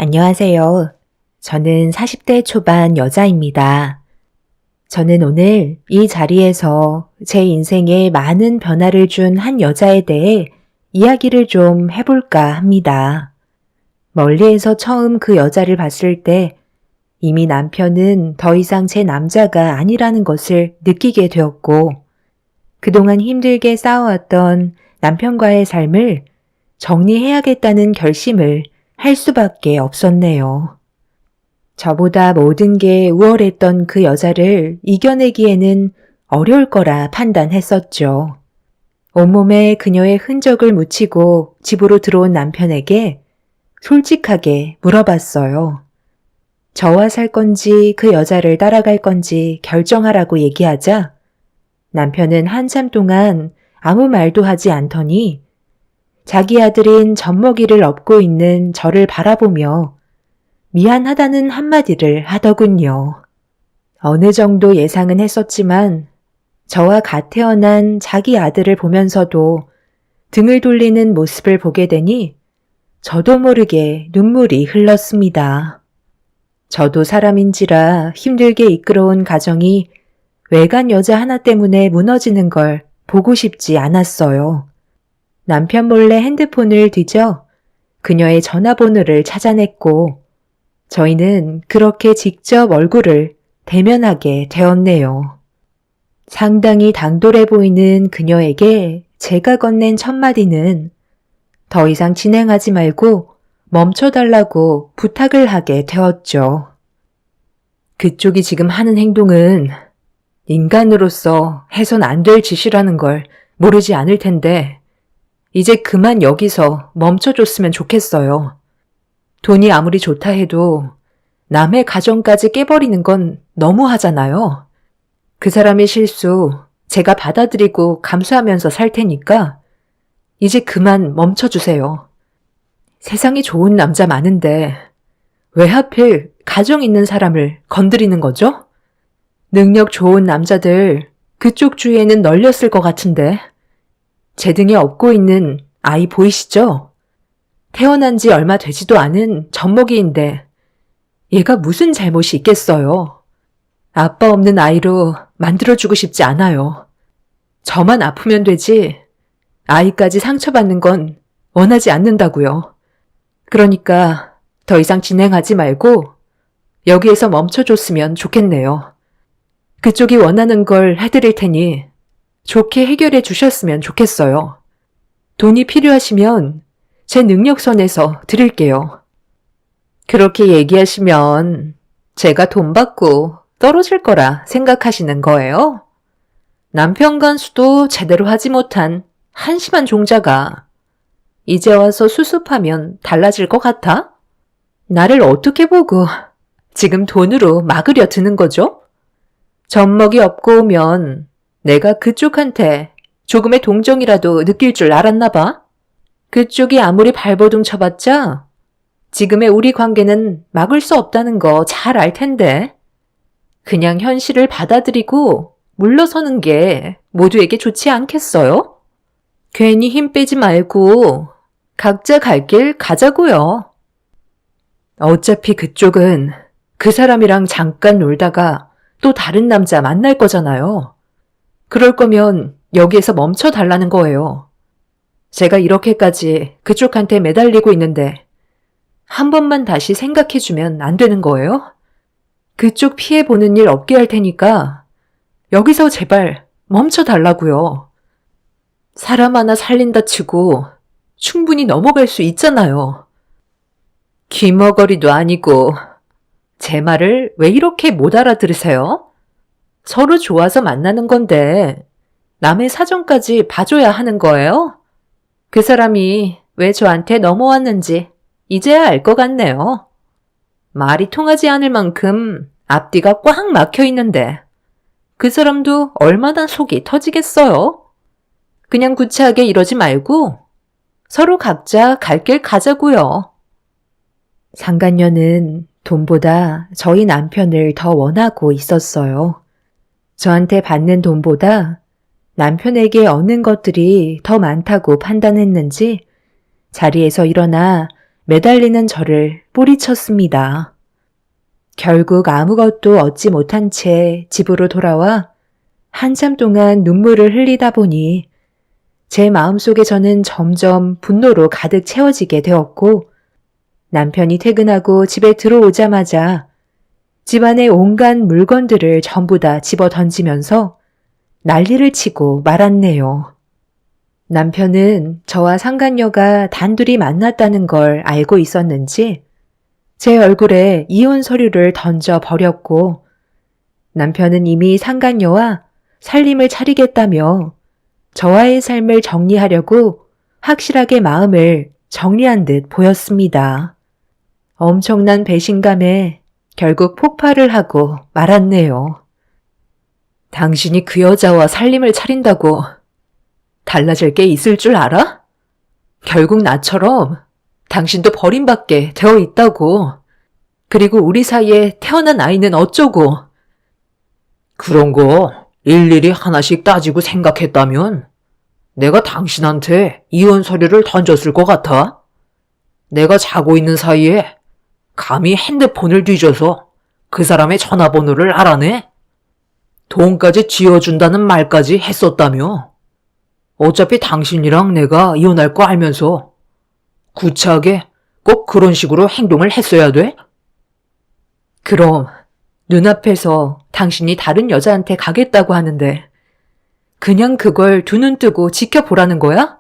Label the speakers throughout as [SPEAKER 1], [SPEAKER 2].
[SPEAKER 1] 안녕하세요. 저는 40대 초반 여자입니다. 저는 오늘 이 자리에서 제 인생에 많은 변화를 준 한 여자에 대해 이야기를 좀 해볼까 합니다. 멀리에서 처음 그 여자를 봤을 때 이미 남편은 더 이상 제 남자가 아니라는 것을 느끼게 되었고, 그동안 힘들게 쌓아왔던 남편과의 삶을 정리해야겠다는 결심을 할 수밖에 없었네요. 저보다 모든 게 우월했던 그 여자를 이겨내기에는 어려울 거라 판단했었죠. 온몸에 그녀의 흔적을 묻히고 집으로 들어온 남편에게 솔직하게 물어봤어요. 저와 살 건지 그 여자를 따라갈 건지 결정하라고 얘기하자 남편은 한참 동안 아무 말도 하지 않더니 자기 아들인 젖먹이를 업고 있는 저를 바라보며 미안하다는 한마디를 하더군요. 어느 정도 예상은 했었지만 저와 갓 태어난 자기 아들을 보면서도 등을 돌리는 모습을 보게 되니 저도 모르게 눈물이 흘렀습니다. 저도 사람인지라 힘들게 이끌어온 가정이 외간 여자 하나 때문에 무너지는 걸 보고 싶지 않았어요. 남편 몰래 핸드폰을 뒤져 그녀의 전화번호를 찾아냈고 저희는 그렇게 직접 얼굴을 대면하게 되었네요. 상당히 당돌해 보이는 그녀에게 제가 건넨 첫마디는 더 이상 진행하지 말고 멈춰달라고 부탁을 하게 되었죠. 그쪽이 지금 하는 행동은 인간으로서 해선 안 될 짓이라는 걸 모르지 않을 텐데 이제 그만 여기서 멈춰줬으면 좋겠어요. 돈이 아무리 좋다 해도 남의 가정까지 깨버리는 건 너무하잖아요. 그 사람의 실수 제가 받아들이고 감수하면서 살 테니까 이제 그만 멈춰주세요. 세상에 좋은 남자 많은데 왜 하필 가정 있는 사람을 건드리는 거죠? 능력 좋은 남자들 그쪽 주위에는 널렸을 것 같은데 제 등에 업고 있는 아이 보이시죠? 태어난 지 얼마 되지도 않은 젖먹이인데 얘가 무슨 잘못이 있겠어요. 아빠 없는 아이로 만들어주고 싶지 않아요. 저만 아프면 되지 아이까지 상처받는 건 원하지 않는다고요. 그러니까 더 이상 진행하지 말고 여기에서 멈춰줬으면 좋겠네요. 그쪽이 원하는 걸 해드릴 테니 좋게 해결해 주셨으면 좋겠어요. 돈이 필요하시면 제 능력선에서 드릴게요. 그렇게 얘기하시면 제가 돈 받고 떨어질 거라 생각하시는 거예요? 남편 간수도 제대로 하지 못한 한심한 종자가 이제 와서 수습하면 달라질 것 같아? 나를 어떻게 보고 지금 돈으로 막으려 드는 거죠? 젖먹이 업고 오면 내가 그쪽한테 조금의 동정이라도 느낄 줄 알았나 봐. 그쪽이 아무리 발버둥 쳐봤자 지금의 우리 관계는 막을 수 없다는 거 잘 알 텐데. 그냥 현실을 받아들이고 물러서는 게 모두에게 좋지 않겠어요? 괜히 힘 빼지 말고 각자 갈 길 가자고요. 어차피 그쪽은 그 사람이랑 잠깐 놀다가 또 다른 남자 만날 거잖아요. 그럴 거면 여기에서 멈춰달라는 거예요. 제가 이렇게까지 그쪽한테 매달리고 있는데 한 번만 다시 생각해주면 안 되는 거예요? 그쪽 피해 보는 일 없게 할 테니까 여기서 제발 멈춰달라고요. 사람 하나 살린다 치고 충분히 넘어갈 수 있잖아요. 귀머거리도 아니고 제 말을 왜 이렇게 못 알아들으세요? 서로 좋아서 만나는 건데 남의 사정까지 봐줘야 하는 거예요? 그 사람이 왜 저한테 넘어왔는지 이제야 알 것 같네요. 말이 통하지 않을 만큼 앞뒤가 꽉 막혀 있는데 그 사람도 얼마나 속이 터지겠어요? 그냥 구차하게 이러지 말고 서로 각자 갈 길 가자고요. 상간녀는 돈보다 저희 남편을 더 원하고 있었어요. 저한테 받는 돈보다 남편에게 얻는 것들이 더 많다고 판단했는지 자리에서 일어나 매달리는 저를 뿌리쳤습니다. 결국 아무것도 얻지 못한 채 집으로 돌아와 한참 동안 눈물을 흘리다 보니 제 마음속에 저는 점점 분노로 가득 채워지게 되었고 남편이 퇴근하고 집에 들어오자마자 집안의 온갖 물건들을 전부 다 집어 던지면서 난리를 치고 말았네요. 남편은 저와 상간녀가 단둘이 만났다는 걸 알고 있었는지 제 얼굴에 이혼 서류를 던져 버렸고 남편은 이미 상간녀와 살림을 차리겠다며 저와의 삶을 정리하려고 확실하게 마음을 정리한 듯 보였습니다. 엄청난 배신감에 결국 폭발을 하고 말았네요. 당신이 그 여자와 살림을 차린다고 달라질 게 있을 줄 알아? 결국 나처럼 당신도 버림받게 되어 있다고. 그리고 우리 사이에 태어난 아이는 어쩌고.
[SPEAKER 2] 그런 거 일일이 하나씩 따지고 생각했다면 내가 당신한테 이혼 서류를 던졌을 것 같아? 내가 자고 있는 사이에 감히 핸드폰을 뒤져서 그 사람의 전화번호를 알아내? 돈까지 쥐어준다는 말까지 했었다며? 어차피 당신이랑 내가 이혼할 거 알면서 구차하게 꼭 그런 식으로 행동을 했어야 돼?
[SPEAKER 1] 그럼 눈앞에서 당신이 다른 여자한테 가겠다고 하는데 그냥 그걸 두 눈 뜨고 지켜보라는 거야?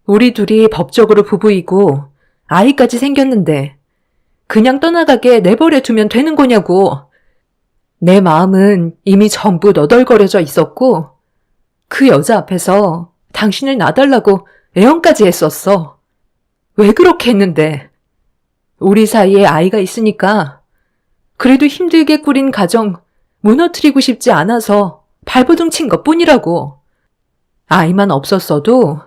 [SPEAKER 1] 우리 둘이 법적으로 부부이고 아이까지 생겼는데 그냥 떠나가게 내버려 두면 되는 거냐고. 내 마음은 이미 전부 너덜거려져 있었고 그 여자 앞에서 당신을 놔달라고 애원까지 했었어. 왜 그렇게 했는데? 우리 사이에 아이가 있으니까 그래도 힘들게 꾸린 가정 무너뜨리고 싶지 않아서 발버둥 친 것뿐이라고. 아이만 없었어도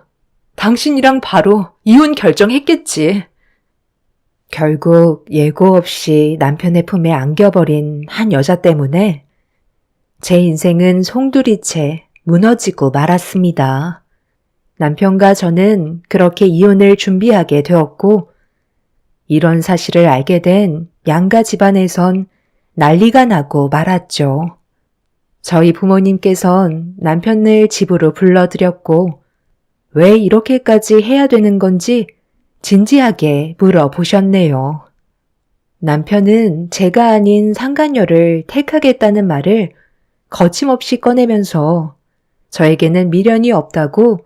[SPEAKER 1] 당신이랑 바로 이혼 결정했겠지. 결국 예고 없이 남편의 품에 안겨버린 한 여자 때문에 제 인생은 송두리째 무너지고 말았습니다. 남편과 저는 그렇게 이혼을 준비하게 되었고 이런 사실을 알게 된 양가 집안에선 난리가 나고 말았죠. 저희 부모님께선 남편을 집으로 불러들였고 왜 이렇게까지 해야 되는 건지 진지하게 물어보셨네요. 남편은 제가 아닌 상간녀를 택하겠다는 말을 거침없이 꺼내면서 저에게는 미련이 없다고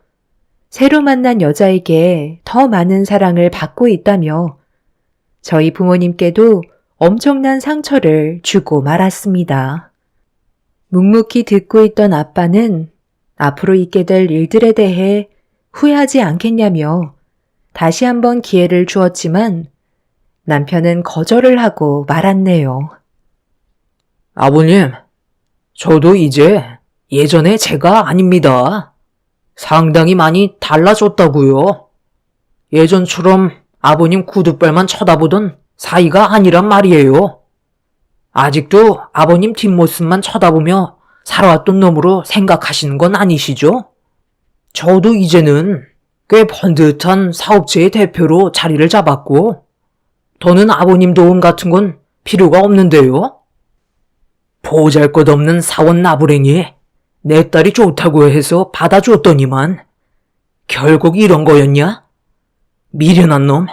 [SPEAKER 1] 새로 만난 여자에게 더 많은 사랑을 받고 있다며 저희 부모님께도 엄청난 상처를 주고 말았습니다. 묵묵히 듣고 있던 아빠는 앞으로 있게 될 일들에 대해 후회하지 않겠냐며 다시 한번 기회를 주었지만 남편은 거절을 하고 말았네요.
[SPEAKER 2] 아버님, 저도 이제 예전의 제가 아닙니다. 상당히 많이 달라졌다고요. 예전처럼 아버님 구두발만 쳐다보던 사이가 아니란 말이에요. 아직도 아버님 뒷모습만 쳐다보며 살아왔던 놈으로 생각하시는 건 아니시죠? 저도 이제는 꽤 번듯한 사업체의 대표로 자리를 잡았고 더는 아버님 도움 같은 건 필요가 없는데요. 보잘것없는 사원 나부랭이 내 딸이 좋다고 해서 받아줬더니만 결국 이런 거였냐? 미련한 놈.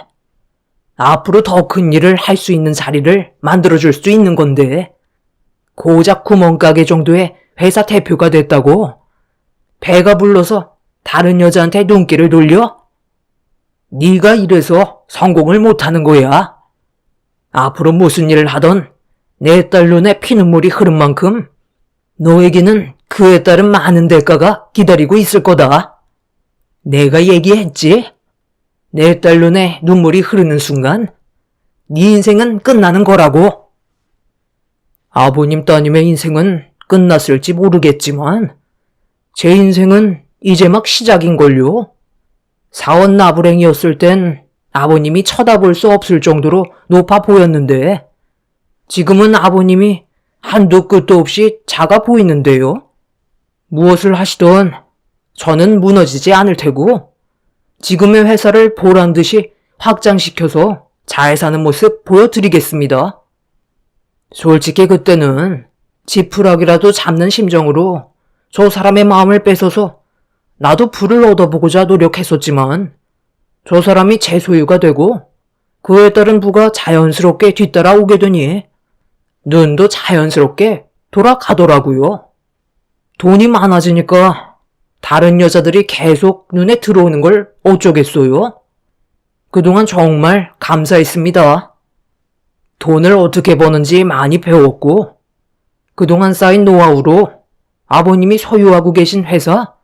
[SPEAKER 2] 앞으로 더 큰 일을 할 수 있는 자리를 만들어줄 수 있는 건데 고작 구멍가게 정도의 회사 대표가 됐다고 배가 불러서 다른 여자한테 눈길을 돌려? 네가 이래서 성공을 못하는 거야. 앞으로 무슨 일을 하던 내 딸 눈에 피눈물이 흐른 만큼 너에게는 그에 따른 많은 대가가 기다리고 있을 거다. 내가 얘기했지. 내 딸 눈에 눈물이 흐르는 순간 네 인생은 끝나는 거라고. 아버님 따님의 인생은 끝났을지 모르겠지만 제 인생은 이제 막 시작인걸요. 사원 나부랭이였을 땐 아버님이 쳐다볼 수 없을 정도로 높아 보였는데 지금은 아버님이 한도 끝도 없이 작아 보이는데요. 무엇을 하시던 저는 무너지지 않을 테고 지금의 회사를 보란 듯이 확장시켜서 잘 사는 모습 보여드리겠습니다. 솔직히 그때는 지푸라기라도 잡는 심정으로 저 사람의 마음을 뺏어서 나도 부를 얻어보고자 노력했었지만 저 사람이 제 소유가 되고 그에 따른 부가 자연스럽게 뒤따라오게 되니 눈도 자연스럽게 돌아가더라고요. 돈이 많아지니까 다른 여자들이 계속 눈에 들어오는 걸 어쩌겠어요? 그동안 정말 감사했습니다. 돈을 어떻게 버는지 많이 배웠고 그동안 쌓인 노하우로 아버님이 소유하고 계신 회사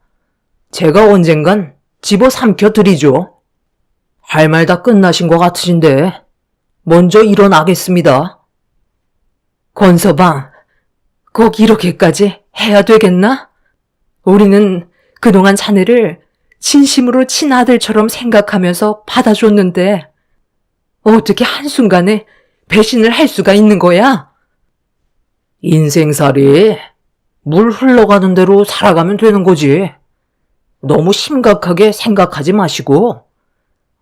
[SPEAKER 2] 제가 언젠간 집어삼켜 드리죠. 할 말 다 끝나신 것 같으신데 먼저 일어나겠습니다. 권서방, 꼭 이렇게까지 해야 되겠나? 우리는 그동안 자네를 진심으로 친아들처럼 생각하면서 받아줬는데 어떻게 한순간에 배신을 할 수가 있는 거야? 인생살이 물 흘러가는 대로 살아가면 되는 거지. 너무 심각하게 생각하지 마시고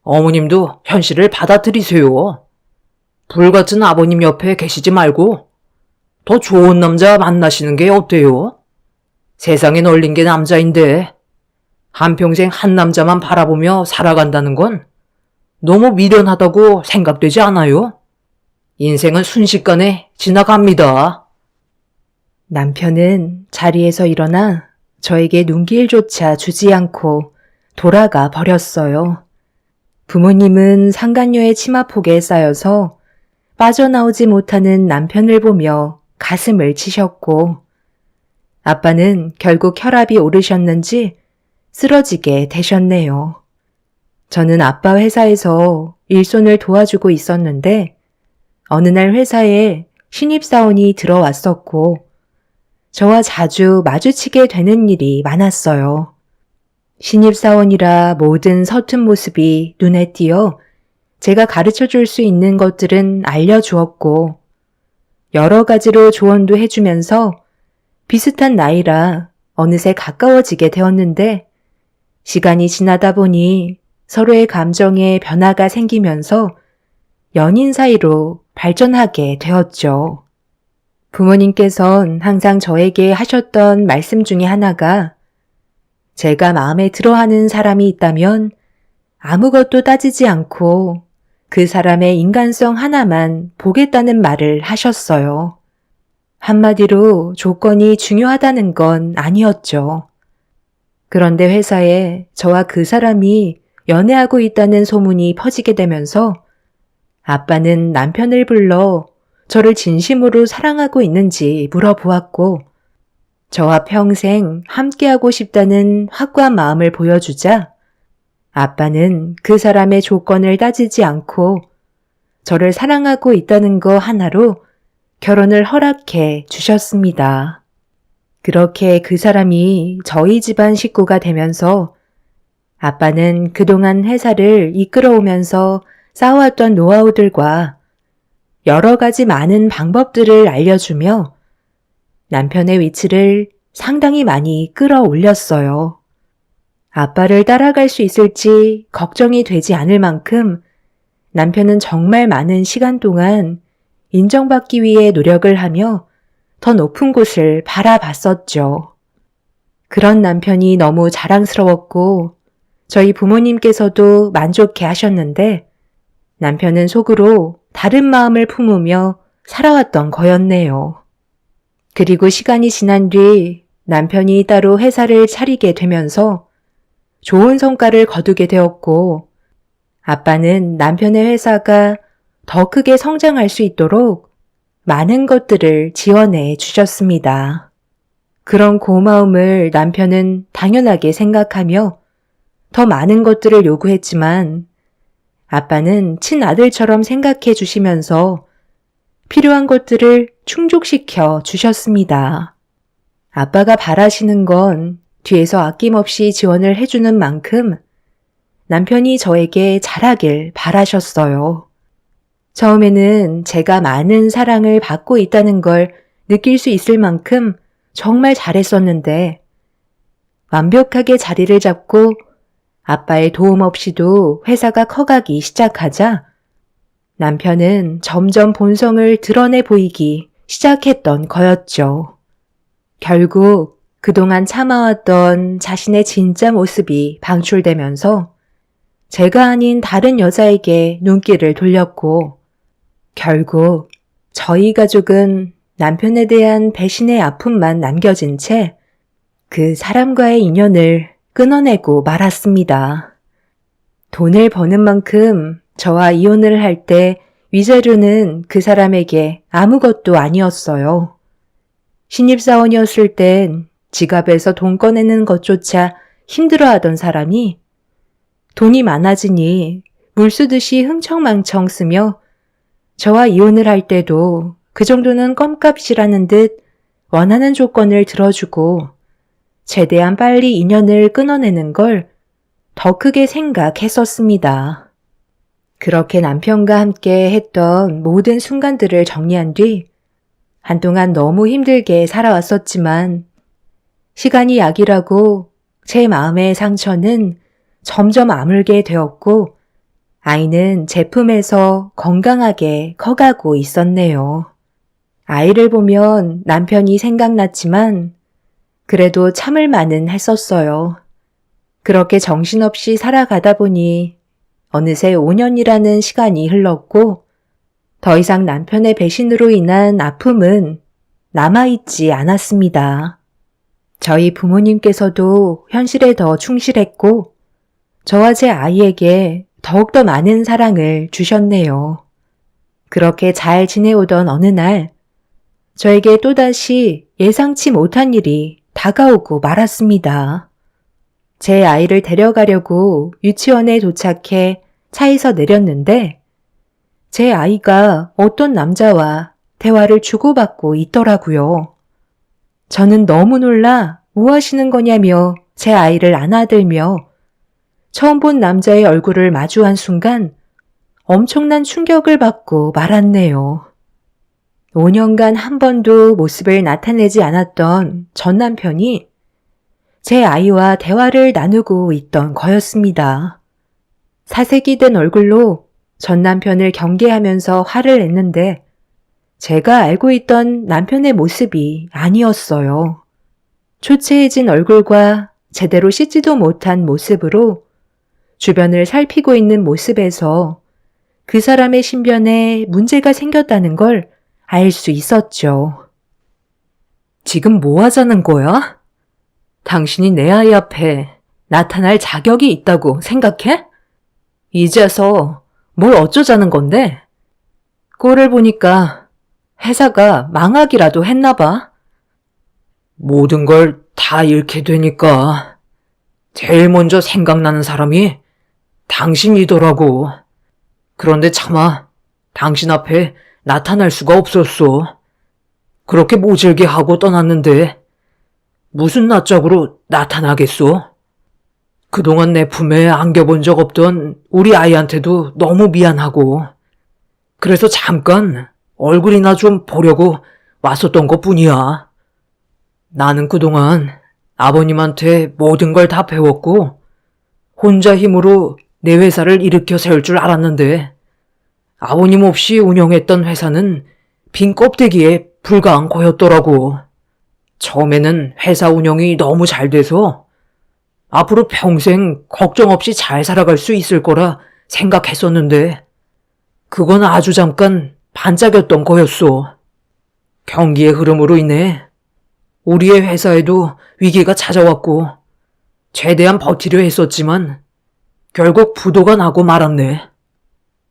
[SPEAKER 2] 어머님도 현실을 받아들이세요. 불같은 아버님 옆에 계시지 말고 더 좋은 남자 만나시는 게 어때요? 세상에 널린 게 남자인데 한평생 한 남자만 바라보며 살아간다는 건 너무 미련하다고 생각되지 않아요? 인생은 순식간에 지나갑니다.
[SPEAKER 1] 남편은 자리에서 일어나 저에게 눈길조차 주지 않고 돌아가 버렸어요. 부모님은 상간녀의 치마폭에 쌓여서 빠져나오지 못하는 남편을 보며 가슴을 치셨고, 아빠는 결국 혈압이 오르셨는지 쓰러지게 되셨네요. 저는 아빠 회사에서 일손을 도와주고 있었는데 어느 날 회사에 신입사원이 들어왔었고 저와 자주 마주치게 되는 일이 많았어요. 신입사원이라 모든 서툰 모습이 눈에 띄어 제가 가르쳐 줄 수 있는 것들은 알려주었고 여러 가지로 조언도 해주면서 비슷한 나이라 어느새 가까워지게 되었는데 시간이 지나다 보니 서로의 감정에 변화가 생기면서 연인 사이로 발전하게 되었죠. 부모님께선 항상 저에게 하셨던 말씀 중에 하나가 제가 마음에 들어하는 사람이 있다면 아무것도 따지지 않고 그 사람의 인간성 하나만 보겠다는 말을 하셨어요. 한마디로 조건이 중요하다는 건 아니었죠. 그런데 회사에 저와 그 사람이 연애하고 있다는 소문이 퍼지게 되면서 아빠는 남편을 불러 저를 진심으로 사랑하고 있는지 물어보았고 저와 평생 함께하고 싶다는 확고한 마음을 보여주자 아빠는 그 사람의 조건을 따지지 않고 저를 사랑하고 있다는 거 하나로 결혼을 허락해 주셨습니다. 그렇게 그 사람이 저희 집안 식구가 되면서 아빠는 그동안 회사를 이끌어오면서 쌓아왔던 노하우들과 여러 가지 많은 방법들을 알려주며 남편의 위치를 상당히 많이 끌어올렸어요. 아빠를 따라갈 수 있을지 걱정이 되지 않을 만큼 남편은 정말 많은 시간 동안 인정받기 위해 노력을 하며 더 높은 곳을 바라봤었죠. 그런 남편이 너무 자랑스러웠고 저희 부모님께서도 만족해 하셨는데 남편은 속으로 다른 마음을 품으며 살아왔던 거였네요. 그리고 시간이 지난 뒤 남편이 따로 회사를 차리게 되면서 좋은 성과를 거두게 되었고 아빠는 남편의 회사가 더 크게 성장할 수 있도록 많은 것들을 지원해 주셨습니다. 그런 고마움을 남편은 당연하게 생각하며 더 많은 것들을 요구했지만 아빠는 친아들처럼 생각해 주시면서 필요한 것들을 충족시켜 주셨습니다. 아빠가 바라시는 건 뒤에서 아낌없이 지원을 해주는 만큼 남편이 저에게 잘하길 바라셨어요. 처음에는 제가 많은 사랑을 받고 있다는 걸 느낄 수 있을 만큼 정말 잘했었는데 완벽하게 자리를 잡고 아빠의 도움 없이도 회사가 커가기 시작하자 남편은 점점 본성을 드러내 보이기 시작했던 거였죠. 결국 그동안 참아왔던 자신의 진짜 모습이 방출되면서 제가 아닌 다른 여자에게 눈길을 돌렸고 결국 저희 가족은 남편에 대한 배신의 아픔만 남겨진 채 그 사람과의 인연을 끊어내고 말았습니다. 돈을 버는 만큼 저와 이혼을 할 때 위자료는 그 사람에게 아무것도 아니었어요. 신입사원이었을 땐 지갑에서 돈 꺼내는 것조차 힘들어하던 사람이 돈이 많아지니 물 쓰듯이 흥청망청 쓰며 저와 이혼을 할 때도 그 정도는 껌값이라는 듯 원하는 조건을 들어주고 최대한 빨리 인연을 끊어내는 걸 더 크게 생각했었습니다. 그렇게 남편과 함께 했던 모든 순간들을 정리한 뒤 한동안 너무 힘들게 살아왔었지만 시간이 약이라고 제 마음의 상처는 점점 아물게 되었고 아이는 제 품에서 건강하게 커가고 있었네요. 아이를 보면 남편이 생각났지만 그래도 참을 만은 했었어요. 그렇게 정신없이 살아가다 보니 어느새 5년이라는 시간이 흘렀고 더 이상 남편의 배신으로 인한 아픔은 남아있지 않았습니다. 저희 부모님께서도 현실에 더 충실했고 저와 제 아이에게 더욱더 많은 사랑을 주셨네요. 그렇게 잘 지내오던 어느 날 저에게 또다시 예상치 못한 일이 다가오고 말았습니다. 제 아이를 데려가려고 유치원에 도착해 차에서 내렸는데 제 아이가 어떤 남자와 대화를 주고받고 있더라고요. 저는 너무 놀라 뭐 하시는 거냐며 제 아이를 안아들며 처음 본 남자의 얼굴을 마주한 순간 엄청난 충격을 받고 말았네요. 5년간 한 번도 모습을 나타내지 않았던 전 남편이 제 아이와 대화를 나누고 있던 거였습니다. 사색이 된 얼굴로 전 남편을 경계하면서 화를 냈는데 제가 알고 있던 남편의 모습이 아니었어요. 초췌해진 얼굴과 제대로 씻지도 못한 모습으로 주변을 살피고 있는 모습에서 그 사람의 신변에 문제가 생겼다는 걸 알 수 있었죠. 지금 뭐 하자는 거야? 당신이 내 아이 앞에 나타날 자격이 있다고 생각해? 이제서 뭘 어쩌자는 건데? 꼴을 보니까 회사가 망하기라도 했나 봐.
[SPEAKER 2] 모든 걸 다 잃게 되니까 제일 먼저 생각나는 사람이 당신이더라고. 그런데 차마 당신 앞에 나타날 수가 없었어. 그렇게 모질게 하고 떠났는데 무슨 낯짝으로 나타나겠소? 그동안 내 품에 안겨본 적 없던 우리 아이한테도 너무 미안하고 그래서 잠깐 얼굴이나 좀 보려고 왔었던 것뿐이야. 나는 그동안 아버님한테 모든 걸 다 배웠고 혼자 힘으로 내 회사를 일으켜 세울 줄 알았는데 아버님 없이 운영했던 회사는 빈 껍데기에 불과한 거였더라고. 처음에는 회사 운영이 너무 잘 돼서 앞으로 평생 걱정 없이 잘 살아갈 수 있을 거라 생각했었는데 그건 아주 잠깐 반짝였던 거였어. 경기의 흐름으로 인해 우리의 회사에도 위기가 찾아왔고 최대한 버티려 했었지만 결국 부도가 나고 말았네.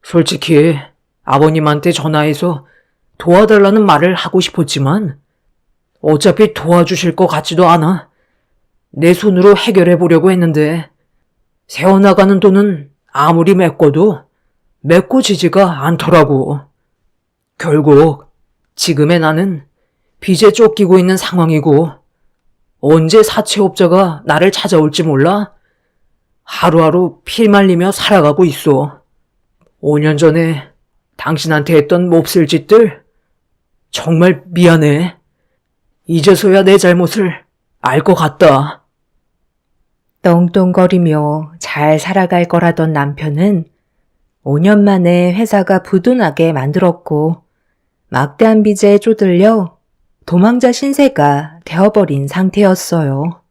[SPEAKER 2] 솔직히 아버님한테 전화해서 도와달라는 말을 하고 싶었지만 어차피 도와주실 것 같지도 않아. 내 손으로 해결해 보려고 했는데 새어나가는 돈은 아무리 메꿔도 메꿔지지가 않더라고. 결국 지금의 나는 빚에 쫓기고 있는 상황이고 언제 사채업자가 나를 찾아올지 몰라 하루하루 피 말리며 살아가고 있어. 5년 전에 당신한테 했던 몹쓸 짓들 정말 미안해. 이제서야 내 잘못을 알 것 같다.
[SPEAKER 1] 떵떵거리며 잘 살아갈 거라던 남편은 5년 만에 회사가 부도나게 만들었고 막대한 빚에 쪼들려 도망자 신세가 되어버린 상태였어요.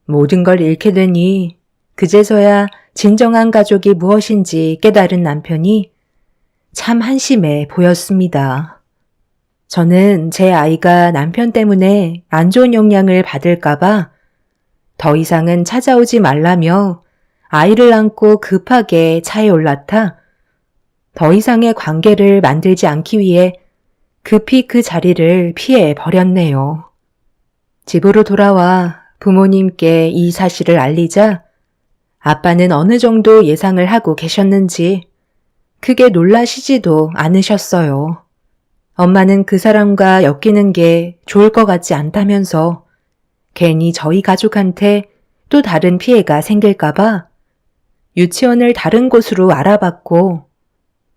[SPEAKER 1] 모든 걸 잃게 되니 그제서야 진정한 가족이 무엇인지 깨달은 남편이 참 한심해 보였습니다. 저는 제 아이가 남편 때문에 안 좋은 영향을 받을까봐 더 이상은 찾아오지 말라며 아이를 안고 급하게 차에 올라타 더 이상의 관계를 만들지 않기 위해 급히 그 자리를 피해 버렸네요. 집으로 돌아와 부모님께 이 사실을 알리자 아빠는 어느 정도 예상을 하고 계셨는지 크게 놀라시지도 않으셨어요. 엄마는 그 사람과 엮이는 게 좋을 것 같지 않다면서 괜히 저희 가족한테 또 다른 피해가 생길까봐 유치원을 다른 곳으로 알아봤고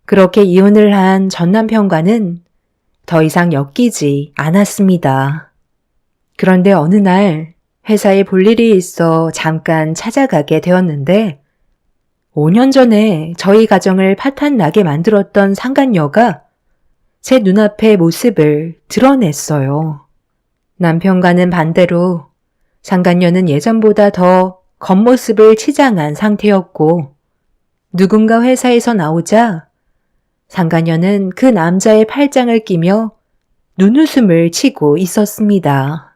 [SPEAKER 1] 그렇게 이혼을 한 전 남편과는 더 이상 엮이지 않았습니다. 그런데 어느 날 회사에 볼 일이 있어 잠깐 찾아가게 되었는데 5년 전에 저희 가정을 파탄나게 만들었던 상간녀가 제 눈앞의 모습을 드러냈어요. 남편과는 반대로 상간녀는 예전보다 더 겉모습을 치장한 상태였고 누군가 회사에서 나오자 상간녀는 그 남자의 팔짱을 끼며 눈웃음을 치고 있었습니다.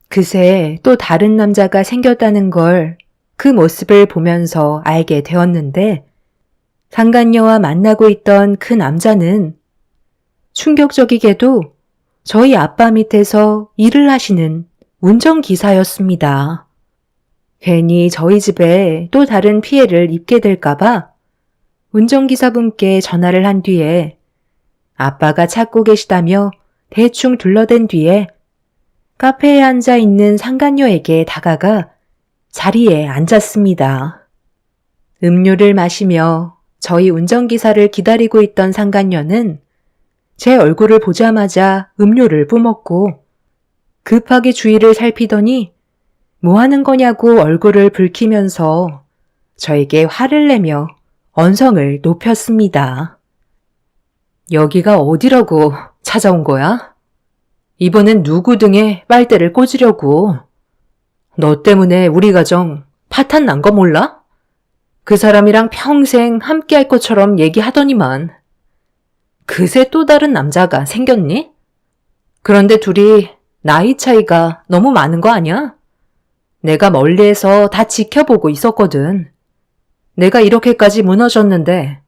[SPEAKER 1] 그새 또 다른 남자가 생겼다는 걸 그 모습을 보면서 알게 되었는데 상간녀와 만나고 있던 그 남자는 충격적이게도 저희 아빠 밑에서 일을 하시는 운전기사였습니다. 괜히 저희 집에 또 다른 피해를 입게 될까봐 운전기사분께 전화를 한 뒤에 아빠가 찾고 계시다며 대충 둘러댄 뒤에 카페에 앉아 있는 상간녀에게 다가가 자리에 앉았습니다. 음료를 마시며 저희 운전기사를 기다리고 있던 상간녀는 제 얼굴을 보자마자 음료를 뿜었고 급하게 주위를 살피더니 뭐 하는 거냐고 얼굴을 붉히면서 저에게 화를 내며 언성을 높였습니다. 여기가 어디라고 찾아온 거야? 이번엔 누구 등에 빨대를 꽂으려고. 너 때문에 우리 가정 파탄 난 거 몰라? 그 사람이랑 평생 함께 할 것처럼 얘기하더니만. 그새 또 다른 남자가 생겼니? 그런데 둘이 나이 차이가 너무 많은 거 아니야? 내가 멀리에서 다 지켜보고 있었거든. 내가 이렇게까지 무너졌는데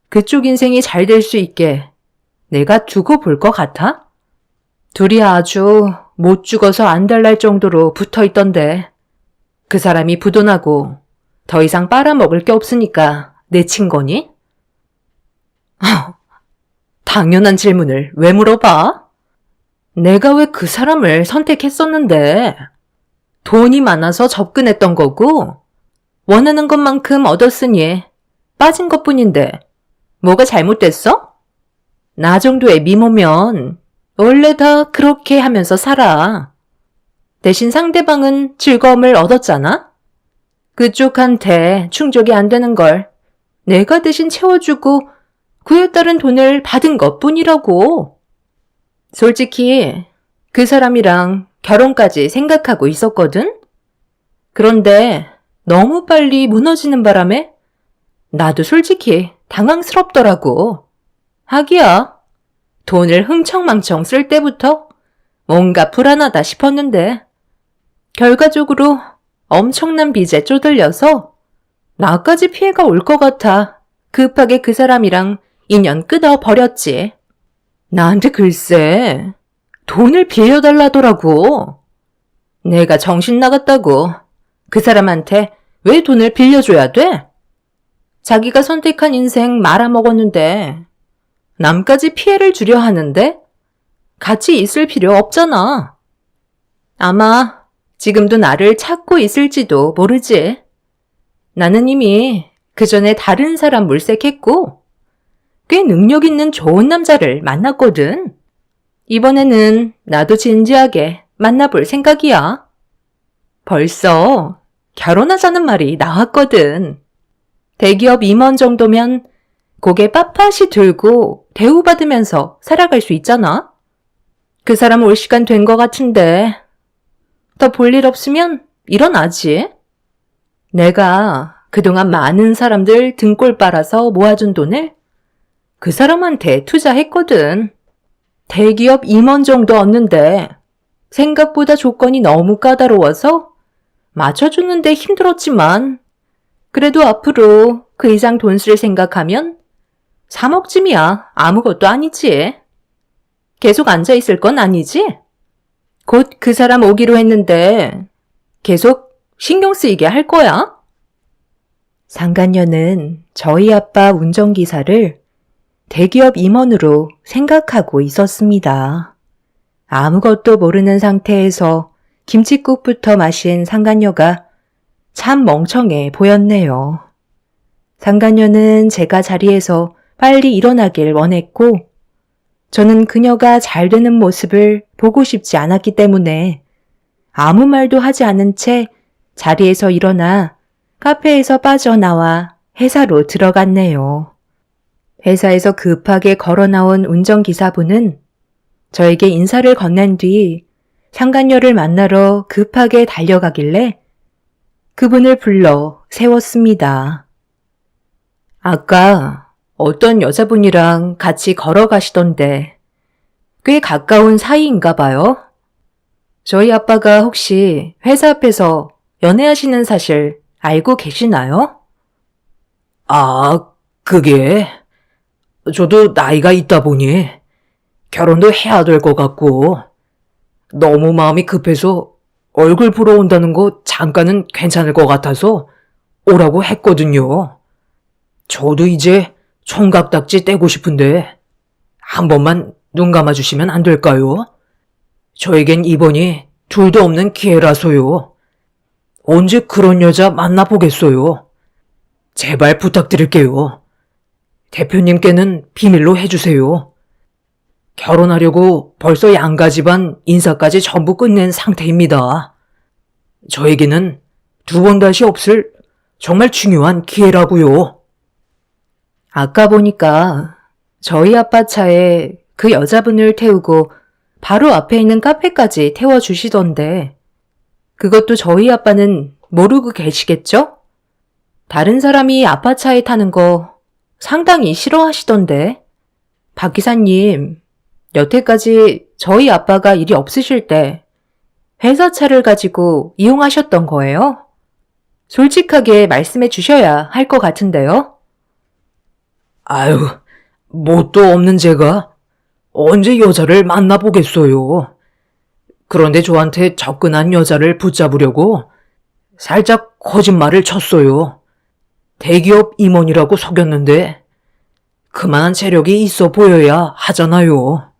[SPEAKER 1] 그쪽 인생이 잘 될 수 있게 내가 두고 볼 것 같아? 둘이 아주 못 죽어서 안달날 정도로 붙어 있던데 그 사람이 부도나고 더 이상 빨아먹을 게 없으니까 내친 거니? 당연한 질문을 왜 물어봐? 내가 왜 그 사람을 선택했었는데 돈이 많아서 접근했던 거고 원하는 것만큼 얻었으니 빠진 것뿐인데 뭐가 잘못됐어? 나 정도의 미모면 원래 다 그렇게 하면서 살아. 대신 상대방은 즐거움을 얻었잖아? 그쪽한테 충족이 안 되는 걸 내가 대신 채워주고 그에 따른 돈을 받은 것뿐이라고. 솔직히 그 사람이랑 결혼까지 생각하고 있었거든? 그런데 너무 빨리 무너지는 바람에 나도 솔직히 당황스럽더라고. 하기야 돈을 흥청망청 쓸 때부터 뭔가 불안하다 싶었는데 결과적으로 엄청난 빚에 쪼들려서 나까지 피해가 올 것 같아 급하게 그 사람이랑 인연 끊어버렸지. 나한테 글쎄 돈을 빌려달라더라고. 내가 정신 나갔다고 그 사람한테 왜 돈을 빌려줘야 돼? 자기가 선택한 인생 말아먹었는데 남까지 피해를 주려 하는데 같이 있을 필요 없잖아. 아마 지금도 나를 찾고 있을지도 모르지. 나는 이미 그 전에 다른 사람 물색했고 꽤 능력 있는 좋은 남자를 만났거든. 이번에는 나도 진지하게 만나볼 생각이야. 벌써 결혼하자는 말이 나왔거든. 대기업 임원 정도면 고개 빳빳이 들고 대우받으면서 살아갈 수 있잖아. 그 사람 올 시간 된 것 같은데 더 볼 일 없으면 일어나지. 내가 그동안 많은 사람들 등골 빨아서 모아준 돈을 그 사람한테 투자했거든. 대기업 임원 정도 얻는데 생각보다 조건이 너무 까다로워서 맞춰주는데 힘들었지만 그래도 앞으로 그 이상 돈 쓸 생각하면 3억쯤이야 아무것도 아니지. 계속 앉아있을 건 아니지? 곧 그 사람 오기로 했는데 계속 신경 쓰이게 할 거야? 상간녀는 저희 아빠 운전기사를 대기업 임원으로 생각하고 있었습니다. 아무것도 모르는 상태에서 김칫국부터 마신 상간녀가 참 멍청해 보였네요. 상간녀는 제가 자리에서 빨리 일어나길 원했고 저는 그녀가 잘 되는 모습을 보고 싶지 않았기 때문에 아무 말도 하지 않은 채 자리에서 일어나 카페에서 빠져나와 회사로 들어갔네요. 회사에서 급하게 걸어 나온 운전기사분은 저에게 인사를 건넨 뒤 상간녀를 만나러 급하게 달려가길래 그분을 불러 세웠습니다. 아까 어떤 여자분이랑 같이 걸어가시던데 꽤 가까운 사이인가 봐요. 저희 아빠가 혹시 회사 앞에서 연애하시는 사실 알고 계시나요?
[SPEAKER 2] 아, 그게 저도 나이가 있다 보니 결혼도 해야 될 것 같고 너무 마음이 급해서 얼굴 보러 온다는 거 잠깐은 괜찮을 것 같아서 오라고 했거든요. 저도 이제 총각딱지 떼고 싶은데 한 번만 눈 감아주시면 안 될까요? 저에겐 이번이 둘도 없는 기회라서요. 언제 그런 여자 만나보겠어요. 제발 부탁드릴게요. 대표님께는 비밀로 해주세요. 결혼하려고 벌써 양가 집안 인사까지 전부 끝낸 상태입니다. 저에게는 두 번 다시 없을 정말 중요한 기회라고요.
[SPEAKER 1] 아까 보니까 저희 아빠 차에 그 여자분을 태우고 바로 앞에 있는 카페까지 태워주시던데 그것도 저희 아빠는 모르고 계시겠죠? 다른 사람이 아빠 차에 타는 거 상당히 싫어하시던데. 박 기사님, 여태까지 저희 아빠가 일이 없으실 때 회사 차를 가지고 이용하셨던 거예요? 솔직하게 말씀해 주셔야 할 것 같은데요.
[SPEAKER 2] 아유, 뭣도 없는 제가 언제 여자를 만나보겠어요. 그런데 저한테 접근한 여자를 붙잡으려고 살짝 거짓말을 쳤어요. 대기업 임원이라고 속였는데 그만한 체력이 있어 보여야 하잖아요.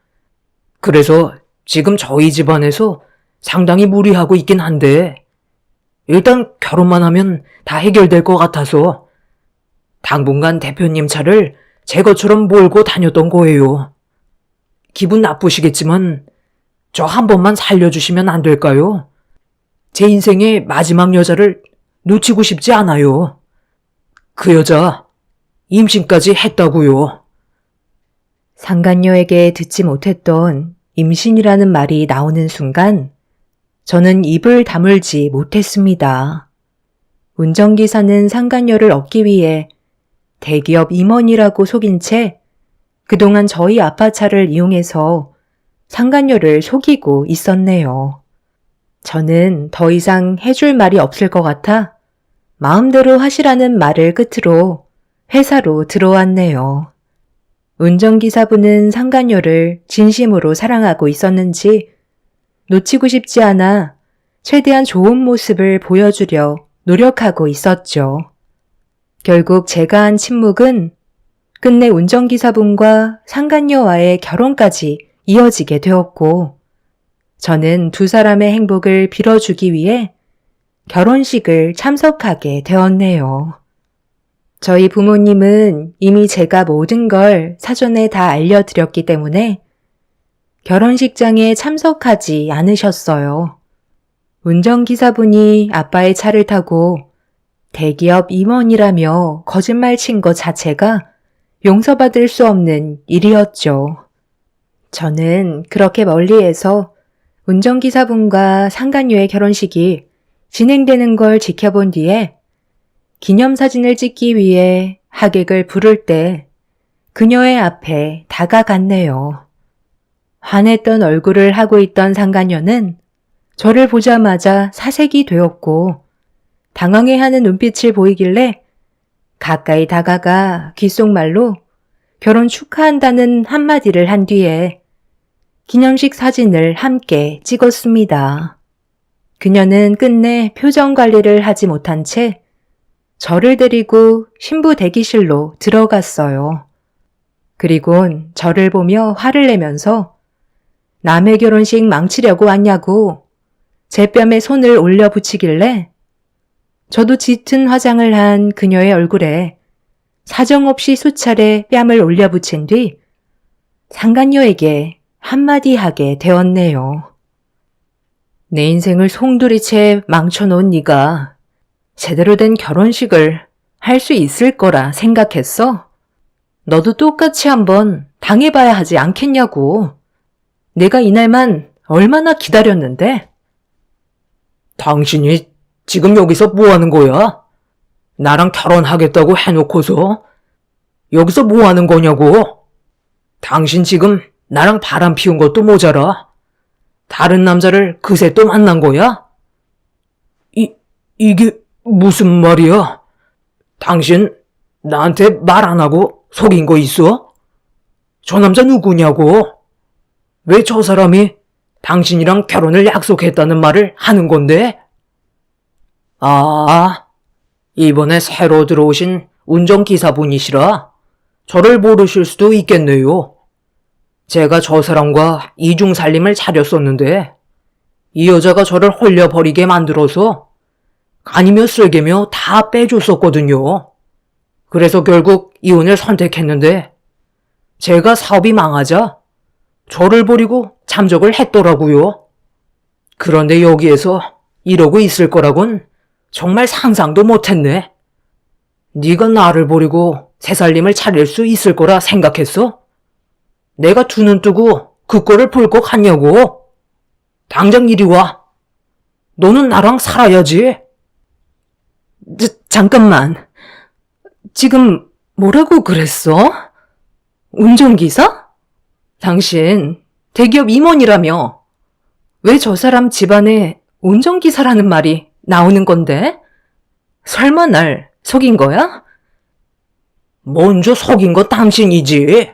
[SPEAKER 2] 그래서 지금 저희 집안에서 상당히 무리하고 있긴 한데 일단 결혼만 하면 다 해결될 것 같아서 당분간 대표님 차를 제 것처럼 몰고 다녔던 거예요. 기분 나쁘시겠지만 저 한 번만 살려주시면 안 될까요? 제 인생의 마지막 여자를 놓치고 싶지 않아요. 그 여자 임신까지 했다고요.
[SPEAKER 1] 상간녀에게 듣지 못했던 임신이라는 말이 나오는 순간 저는 입을 다물지 못했습니다. 운전기사는 상간녀를 얻기 위해 대기업 임원이라고 속인 채 그동안 저희 아빠 차를 이용해서 상간녀를 속이고 있었네요. 저는 더 이상 해줄 말이 없을 것 같아 마음대로 하시라는 말을 끝으로 회사로 들어왔네요. 운전기사분은 상간녀를 진심으로 사랑하고 있었는지 놓치고 싶지 않아 최대한 좋은 모습을 보여주려 노력하고 있었죠. 결국 제가 한 침묵은 끝내 운전기사분과 상간녀와의 결혼까지 이어지게 되었고 저는 두 사람의 행복을 빌어주기 위해 결혼식을 참석하게 되었네요. 저희 부모님은 이미 제가 모든 걸 사전에 다 알려드렸기 때문에 결혼식장에 참석하지 않으셨어요. 운전기사분이 아빠의 차를 타고 대기업 임원이라며 거짓말 친 것 자체가 용서받을 수 없는 일이었죠. 저는 그렇게 멀리에서 운전기사분과 상간녀의 결혼식이 진행되는 걸 지켜본 뒤에 기념사진을 찍기 위해 하객을 부를 때 그녀의 앞에 다가갔네요. 환했던 얼굴을 하고 있던 상간녀는 저를 보자마자 사색이 되었고 당황해하는 눈빛을 보이길래 가까이 다가가 귓속말로 결혼 축하한다는 한마디를 한 뒤에 기념식 사진을 함께 찍었습니다. 그녀는 끝내 표정 관리를 하지 못한 채 저를 데리고 신부 대기실로 들어갔어요. 그리곤 저를 보며 화를 내면서 남의 결혼식 망치려고 왔냐고 제 뺨에 손을 올려 붙이길래 저도 짙은 화장을 한 그녀의 얼굴에 사정없이 수차례 뺨을 올려 붙인 뒤 상간녀에게 한마디 하게 되었네요. 내 인생을 송두리째 망쳐놓은 네가 제대로 된 결혼식을 할 수 있을 거라 생각했어? 너도 똑같이 한번 당해봐야 하지 않겠냐고. 내가 이날만 얼마나 기다렸는데?
[SPEAKER 2] 당신이 지금 여기서 뭐 하는 거야? 나랑 결혼하겠다고 해놓고서 여기서 뭐 하는 거냐고? 당신 지금 나랑 바람 피운 것도 모자라. 다른 남자를 그새 또 만난 거야? 이게 무슨 말이야? 당신 나한테 말 안 하고 속인 거 있어? 저 남자 누구냐고? 왜 저 사람이 당신이랑 결혼을 약속했다는 말을 하는 건데? 아, 이번에 새로 들어오신 운전기사분이시라 저를 모르실 수도 있겠네요. 제가 저 사람과 이중살림을 차렸었는데 이 여자가 저를 홀려버리게 만들어서 간이며 쓸개며 다 빼줬었거든요. 그래서 결국 이혼을 선택했는데 제가 사업이 망하자 저를 버리고 잠적을 했더라고요. 그런데 여기에서 이러고 있을 거라곤 정말 상상도 못했네. 네가 나를 버리고 새 살림을 차릴 수 있을 거라 생각했어? 내가 두 눈 뜨고 그 꼴을 볼 것 같냐고? 당장 이리 와. 너는 나랑 살아야지.
[SPEAKER 1] 잠깐만. 지금 뭐라고 그랬어? 운전기사? 당신 대기업 임원이라며. 왜 저 사람 집안에 운전기사라는 말이 나오는 건데? 설마 날 속인 거야?
[SPEAKER 2] 먼저 속인 건 당신이지.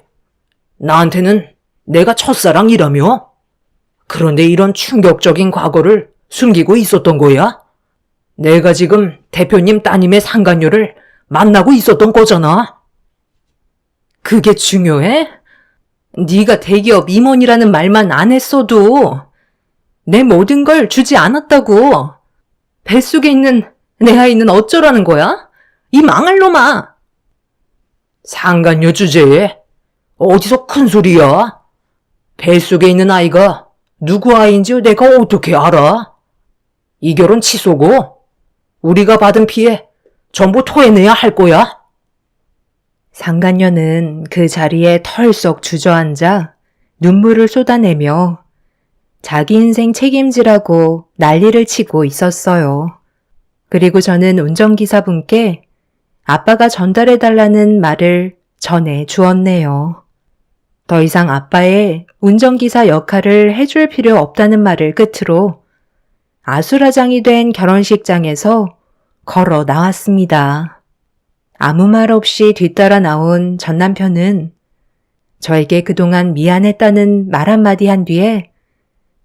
[SPEAKER 2] 나한테는 내가 첫사랑이라며. 그런데 이런 충격적인 과거를 숨기고 있었던 거야? 내가 지금 대표님 따님의 상간녀를 만나고 있었던 거잖아.
[SPEAKER 1] 그게 중요해? 네가 대기업 임원이라는 말만 안 했어도 내 모든 걸 주지 않았다고. 뱃속에 있는 내 아이는 어쩌라는 거야? 이 망할 놈아.
[SPEAKER 2] 상간녀 주제에 어디서 큰 소리야? 뱃속에 있는 아이가 누구 아이인지 내가 어떻게 알아? 이 결혼 취소고 우리가 받은 피해 전부 토해내야 할 거야.
[SPEAKER 1] 상간녀는 그 자리에 털썩 주저앉아 눈물을 쏟아내며 자기 인생 책임지라고 난리를 치고 있었어요. 그리고 저는 운전기사분께 아빠가 전달해달라는 말을 전해 주었네요. 더 이상 아빠의 운전기사 역할을 해줄 필요 없다는 말을 끝으로 아수라장이 된 결혼식장에서 걸어 나왔습니다. 아무 말 없이 뒤따라 나온 전 남편은 저에게 그동안 미안했다는 말 한마디 한 뒤에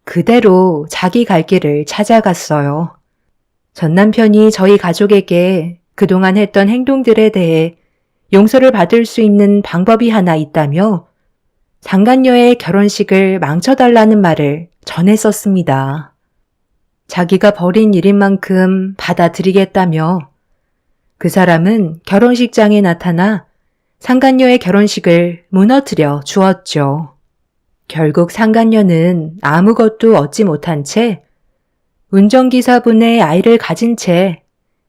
[SPEAKER 1] 그대로 자기 갈 길을 찾아갔어요. 전 남편이 저희 가족에게 그동안 했던 행동들에 대해 용서를 받을 수 있는 방법이 하나 있다며 상간녀의 결혼식을 망쳐달라는 말을 전했었습니다. 자기가 벌인 일인 만큼 받아들이겠다며 그 사람은 결혼식장에 나타나 상간녀의 결혼식을 무너뜨려 주었죠. 결국 상간녀는 아무것도 얻지 못한 채 운전기사분의 아이를 가진 채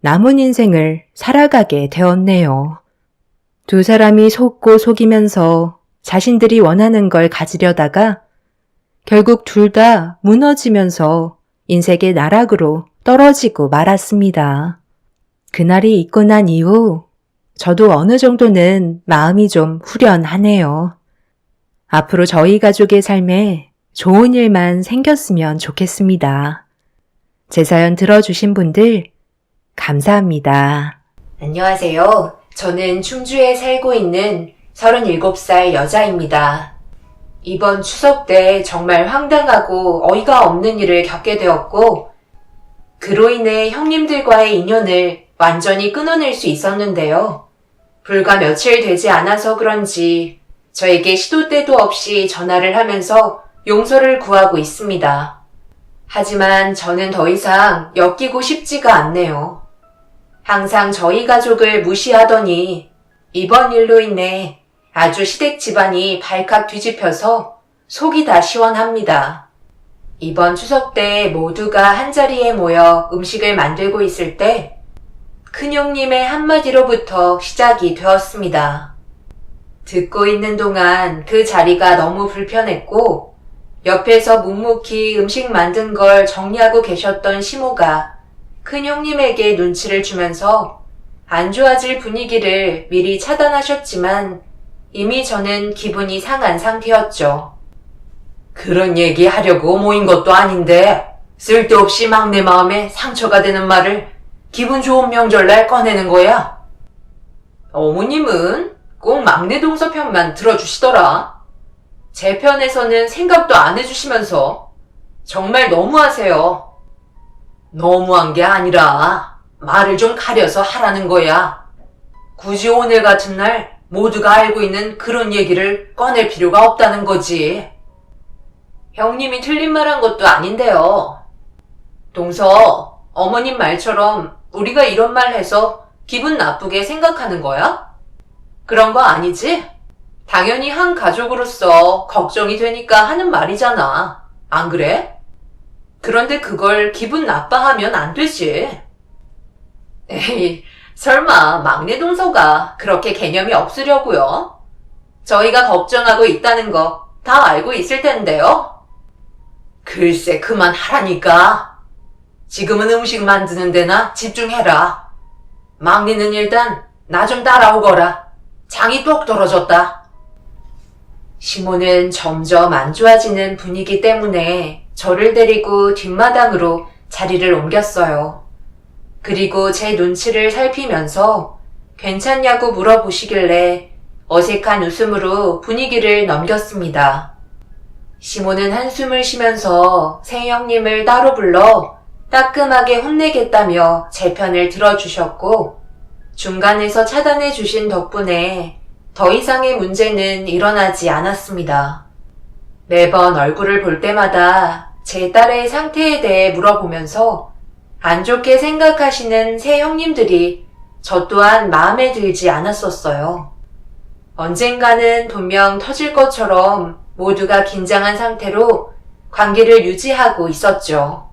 [SPEAKER 1] 남은 인생을 살아가게 되었네요. 두 사람이 속고 속이면서 자신들이 원하는 걸 가지려다가 결국 둘 다 무너지면서 인생의 나락으로 떨어지고 말았습니다. 그날이 있고 난 이후 저도 어느 정도는 마음이 좀 후련하네요. 앞으로 저희 가족의 삶에 좋은 일만 생겼으면 좋겠습니다. 제 사연 들어주신 분들 감사합니다. 안녕하세요. 저는 충주에 살고 있는 37살 여자입니다. 이번 추석 때 정말 황당하고 어이가 없는 일을 겪게 되었고, 그로 인해 형님들과의 인연을 완전히 끊어낼 수 있었는데요. 불과 며칠 되지 않아서 그런지 저에게 시도 때도 없이 전화를 하면서 용서를 구하고 있습니다. 하지만 저는 더 이상 엮이고 싶지가 않네요. 항상 저희 가족을 무시하더니 이번 일로 인해 아주 시댁 집안이 발칵 뒤집혀서 속이 다 시원합니다. 이번 추석 때 모두가 한자리에 모여 음식을 만들고 있을 때 큰형님의 한마디로부터 시작이 되었습니다. 듣고 있는 동안 그 자리가 너무 불편했고 옆에서 묵묵히 음식 만든 걸 정리하고 계셨던 시모가 큰형님에게 눈치를 주면서 안 좋아질 분위기를 미리 차단하셨지만 이미 저는 기분이 상한 상태였죠. 그런 얘기 하려고 모인 것도 아닌데 쓸데없이 막내 마음에 상처가 되는 말을 기분 좋은 명절날 꺼내는 거야. 어머님은 꼭 막내 동서 편만 들어주시더라. 제 편에서는 생각도 안 해주시면서 정말 너무하세요. 너무한 게 아니라 말을 좀 가려서 하라는 거야. 굳이 오늘 같은 날 모두가 알고 있는 그런 얘기를 꺼낼 필요가 없다는 거지. 형님이 틀린 말 한 것도 아닌데요. 동서, 어머님 말처럼 우리가 이런 말 해서 기분 나쁘게 생각하는 거야? 그런 거 아니지? 당연히 한 가족으로서 걱정이 되니까 하는 말이잖아. 안 그래? 그런데 그걸 기분 나빠하면 안 되지. 에이, 설마 막내 동서가 그렇게 개념이 없으려고요? 저희가 걱정하고 있다는 거 다 알고 있을 텐데요. 글쎄 그만하라니까. 지금은 음식 만드는 데나 집중해라. 막내는 일단 나 좀 따라오거라. 장이 똑 떨어졌다. 시모는 점점 안 좋아지는 분위기 때문에 저를 데리고 뒷마당으로 자리를 옮겼어요. 그리고 제 눈치를 살피면서 괜찮냐고 물어보시길래 어색한 웃음으로 분위기를 넘겼습니다. 시모는 한숨을 쉬면서 새 형님을 따로 불러 따끔하게 혼내겠다며 제 편을 들어주셨고 중간에서 차단해 주신 덕분에 더 이상의 문제는 일어나지 않았습니다. 매번 얼굴을 볼 때마다 제 딸의 상태에 대해 물어보면서 안 좋게 생각하시는 새 형님들이 저 또한 마음에 들지 않았었어요. 언젠가는 분명 터질 것처럼 모두가 긴장한 상태로 관계를 유지하고 있었죠.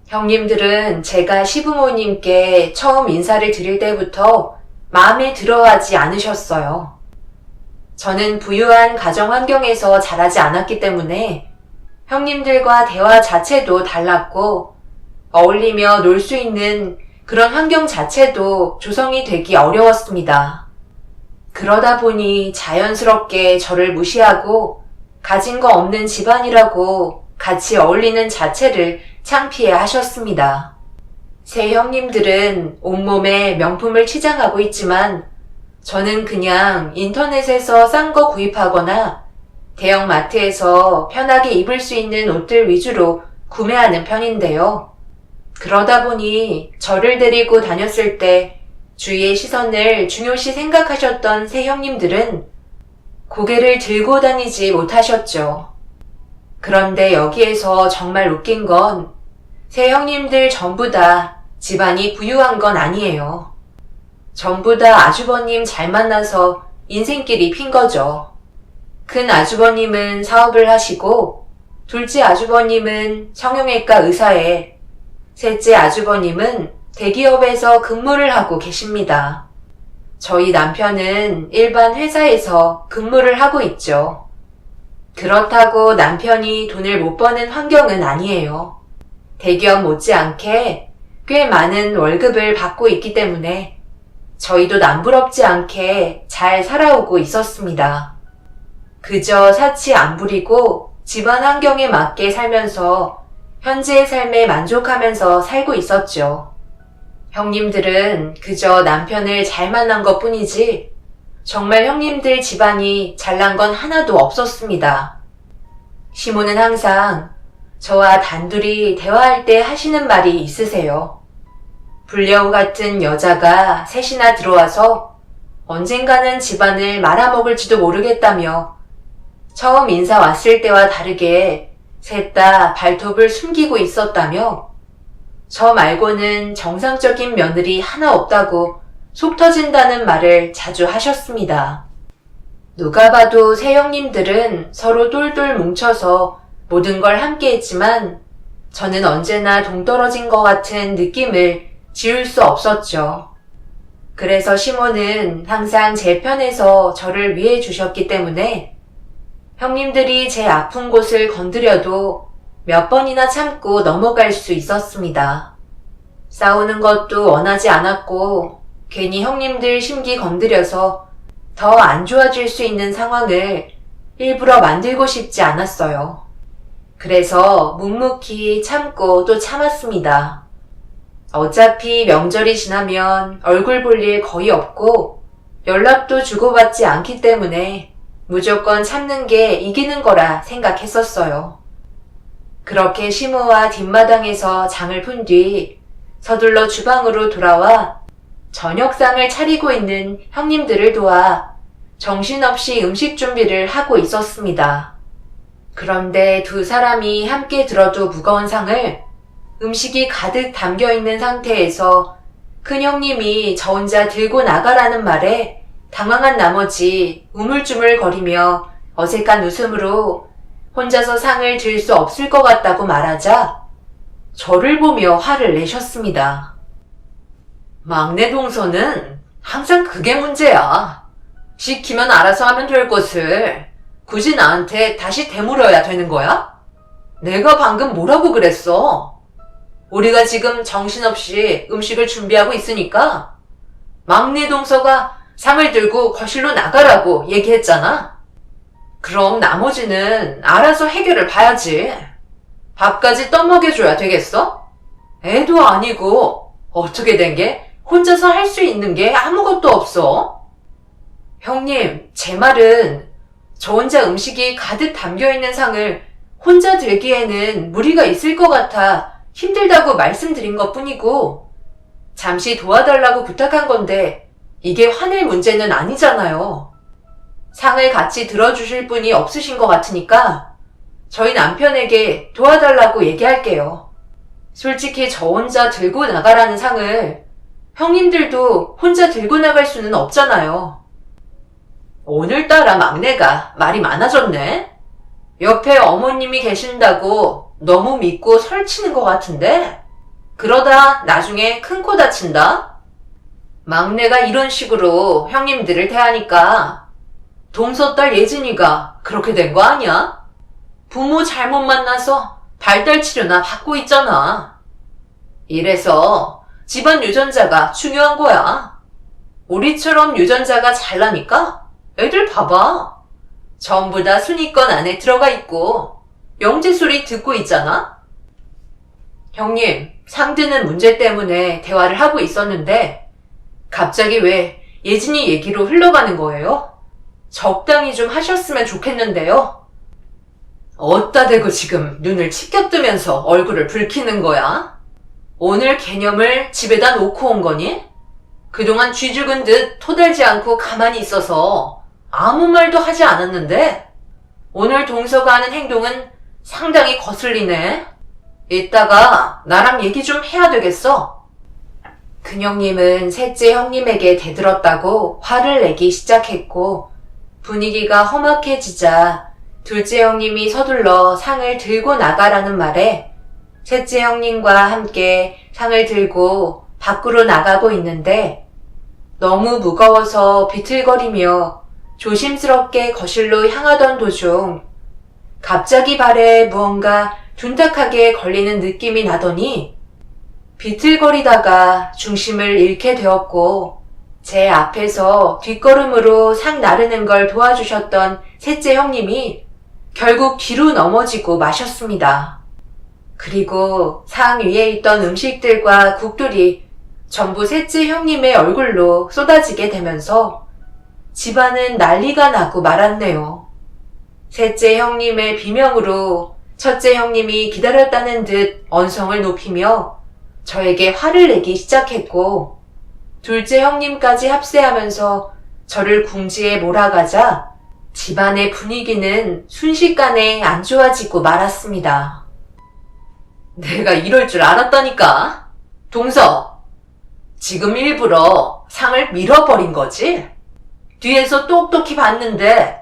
[SPEAKER 1] 형님들은 제가 시부모님께 처음 인사를 드릴 때부터 마음에 들어하지 않으셨어요. 저는 부유한 가정 환경에서 자라지 않았기 때문에 형님들과 대화 자체도 달랐고 어울리며 놀 수 있는 그런 환경 자체도 조성이 되기 어려웠습니다. 그러다 보니 자연스럽게 저를 무시하고 가진 거 없는 집안이라고 같이 어울리는 자체를 창피해 하셨습니다. 새 형님들은 온몸에 명품을 치장하고 있지만 저는 그냥 인터넷에서 싼 거 구입하거나 대형 마트에서 편하게 입을 수 있는 옷들 위주로 구매하는 편인데요. 그러다 보니 저를 데리고 다녔을 때 주위의 시선을 중요시 생각하셨던 새 형님들은 고개를 들고 다니지 못하셨죠. 그런데 여기에서 정말 웃긴 건 새 형님들 전부 다 집안이 부유한 건 아니에요. 전부 다 아주버님 잘 만나서 인생길이 핀 거죠. 큰 아주버님은 사업을 하시고 둘째 아주버님은 성형외과 의사에 셋째 아주버님은 대기업에서 근무를 하고 계십니다. 저희 남편은 일반 회사에서 근무를 하고 있죠. 그렇다고 남편이 돈을 못 버는 환경은 아니에요. 대기업 못지않게 꽤 많은 월급을 받고 있기 때문에 저희도 남부럽지 않게 잘 살아오고 있었습니다. 그저 사치 안 부리고 집안 환경에 맞게 살면서 현재의 삶에 만족하면서 살고 있었죠. 형님들은 그저 남편을 잘 만난 것 뿐이지 정말 형님들 집안이 잘난 건 하나도 없었습니다. 시모는 항상 저와 단둘이 대화할 때 하시는 말이 있으세요. 불려우 같은 여자가 셋이나 들어와서 언젠가는 집안을 말아먹을지도 모르겠다며 처음 인사 왔을 때와 다르게 셋 다 발톱을 숨기고 있었다며 저 말고는 정상적인 며느리 하나 없다고 속 터진다는 말을 자주 하셨습니다. 누가 봐도 세 형님들은 서로 똘똘 뭉쳐서 모든 걸 함께 했지만 저는 언제나 동떨어진 것 같은 느낌을 지울 수 없었죠. 그래서 시모는 항상 제 편에서 저를 위해 주셨기 때문에 형님들이 제 아픈 곳을 건드려도 몇 번이나 참고 넘어갈 수 있었습니다. 싸우는 것도 원하지 않았고 괜히 형님들 심기 건드려서 더 안 좋아질 수 있는 상황을 일부러 만들고 싶지 않았어요. 그래서 묵묵히 참고 또 참았습니다. 어차피 명절이 지나면 얼굴 볼 일 거의 없고 연락도 주고받지 않기 때문에 무조건 참는 게 이기는 거라 생각했었어요. 그렇게 시모와 뒷마당에서 장을 푼 뒤 서둘러 주방으로 돌아와 저녁상을 차리고 있는 형님들을 도와 정신없이 음식 준비를 하고 있었습니다. 그런데 두 사람이 함께 들어도 무거운 상을 음식이 가득 담겨있는 상태에서 큰 형님이 저 혼자 들고 나가라는 말에 당황한 나머지 우물쭈물거리며 어색한 웃음으로 혼자서 상을 들 수 없을 것 같다고 말하자 저를 보며 화를 내셨습니다. 막내 동서는 항상 그게 문제야. 시키면 알아서 하면 될 것을 굳이 나한테 다시 되물어야 되는 거야? 내가 방금 뭐라고 그랬어? 우리가 지금 정신없이 음식을 준비하고 있으니까 막내 동서가 상을 들고 거실로 나가라고 얘기했잖아. 그럼 나머지는 알아서 해결을 봐야지. 밥까지 떠먹여줘야 되겠어? 애도 아니고 어떻게 된 게 혼자서 할 수 있는 게 아무것도 없어? 형님, 제 말은 저 혼자 음식이 가득 담겨있는 상을 혼자 들기에는 무리가 있을 것 같아 힘들다고 말씀드린 것 뿐이고 잠시 도와달라고 부탁한 건데 이게 화낼 문제는 아니잖아요. 상을 같이 들어주실 분이 없으신 것 같으니까 저희 남편에게 도와달라고 얘기할게요. 솔직히 저 혼자 들고 나가라는 상을 형님들도 혼자 들고 나갈 수는 없잖아요. 오늘따라 막내가 말이 많아졌네. 옆에 어머님이 계신다고 너무 믿고 설치는 것 같은데 그러다 나중에 큰 코 다친다? 막내가 이런 식으로 형님들을 대하니까 동서딸 예진이가 그렇게 된 거 아니야? 부모 잘못 만나서 발달 치료나 받고 있잖아. 이래서 집안 유전자가 중요한 거야. 우리처럼 유전자가 잘나니까 애들 봐봐. 전부 다 순위권 안에 들어가 있고 영재 소리 듣고 있잖아? 형님, 상드는 문제 때문에 대화를 하고 있었는데 갑자기 왜 예진이 얘기로 흘러가는 거예요? 적당히 좀 하셨으면 좋겠는데요. 어따 대고 지금 눈을 치켜뜨면서 얼굴을 붉히는 거야? 오늘 개념을 집에다 놓고 온 거니? 그동안 쥐 죽은 듯 토달지 않고 가만히 있어서 아무 말도 하지 않았는데 오늘 동서가 하는 행동은 상당히 거슬리네. 이따가 나랑 얘기 좀 해야 되겠어. 큰형님은 셋째 형님에게 대들었다고 화를 내기 시작했고 분위기가 험악해지자 둘째 형님이 서둘러 상을 들고 나가라는 말에 셋째 형님과 함께 상을 들고 밖으로 나가고 있는데 너무 무거워서 비틀거리며 조심스럽게 거실로 향하던 도중 갑자기 발에 무언가 둔탁하게 걸리는 느낌이 나더니 비틀거리다가 중심을 잃게 되었고 제 앞에서 뒷걸음으로 상 나르는 걸 도와주셨던 셋째 형님이 결국 뒤로 넘어지고 마셨습니다. 그리고 상 위에 있던 음식들과 국들이 전부 셋째 형님의 얼굴로 쏟아지게 되면서 집안은 난리가 나고 말았네요. 셋째 형님의 비명으로 첫째 형님이 기다렸다는 듯 언성을 높이며 저에게 화를 내기 시작했고 둘째 형님까지 합세하면서 저를 궁지에 몰아가자 집안의 분위기는 순식간에 안 좋아지고 말았습니다. 내가 이럴 줄 알았다니까. 동서, 지금 일부러 상을 밀어버린 거지? 뒤에서 똑똑히 봤는데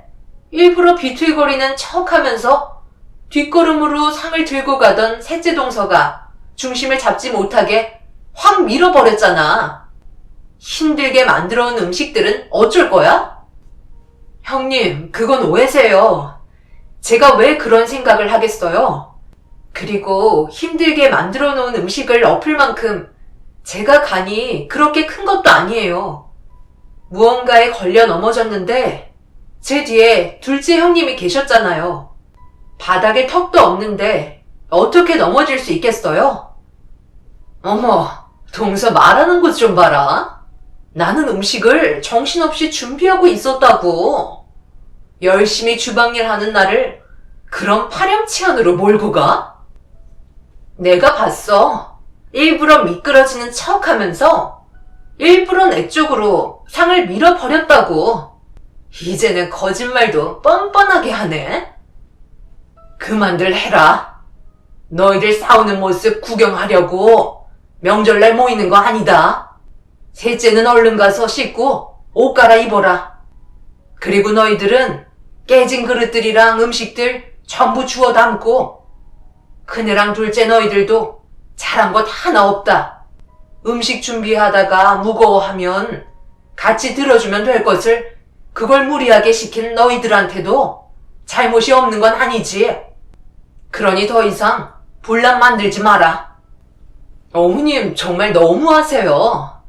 [SPEAKER 1] 일부러 비틀거리는 척하면서 뒷걸음으로 상을 들고 가던 셋째 동서가 중심을 잡지 못하게 확 밀어버렸잖아. 힘들게 만들어 온 음식들은 어쩔 거야? 형님, 그건 오해세요. 제가 왜 그런 생각을 하겠어요? 그리고 힘들게 만들어 놓은 음식을 엎을 만큼 제가 간이 그렇게 큰 것도 아니에요. 무언가에 걸려 넘어졌는데 제 뒤에 둘째 형님이 계셨잖아요. 바닥에 턱도 없는데 어떻게 넘어질 수 있겠어요? 어머, 동서 말하는 것 좀 봐라. 나는 음식을 정신없이 준비하고 있었다고. 열심히 주방일 하는 나를 그런 파렴치한으로 몰고 가? 내가 봤어. 일부러 미끄러지는 척하면서 일부러 내 쪽으로 상을 밀어버렸다고. 이제는 거짓말도 뻔뻔하게 하네. 그만들 해라. 너희들 싸우는 모습 구경하려고 명절날 모이는 거 아니다. 셋째는 얼른 가서 씻고 옷 갈아입어라. 그리고 너희들은 깨진 그릇들이랑 음식들 전부 주워 담고 큰애랑 둘째 너희들도 잘한 것 하나 없다. 음식 준비하다가 무거워하면 같이 들어주면 될 것을 그걸 무리하게 시킨 너희들한테도 잘못이 없는 건 아니지. 그러니 더 이상 분란 만들지 마라. 어머님 정말 너무하세요.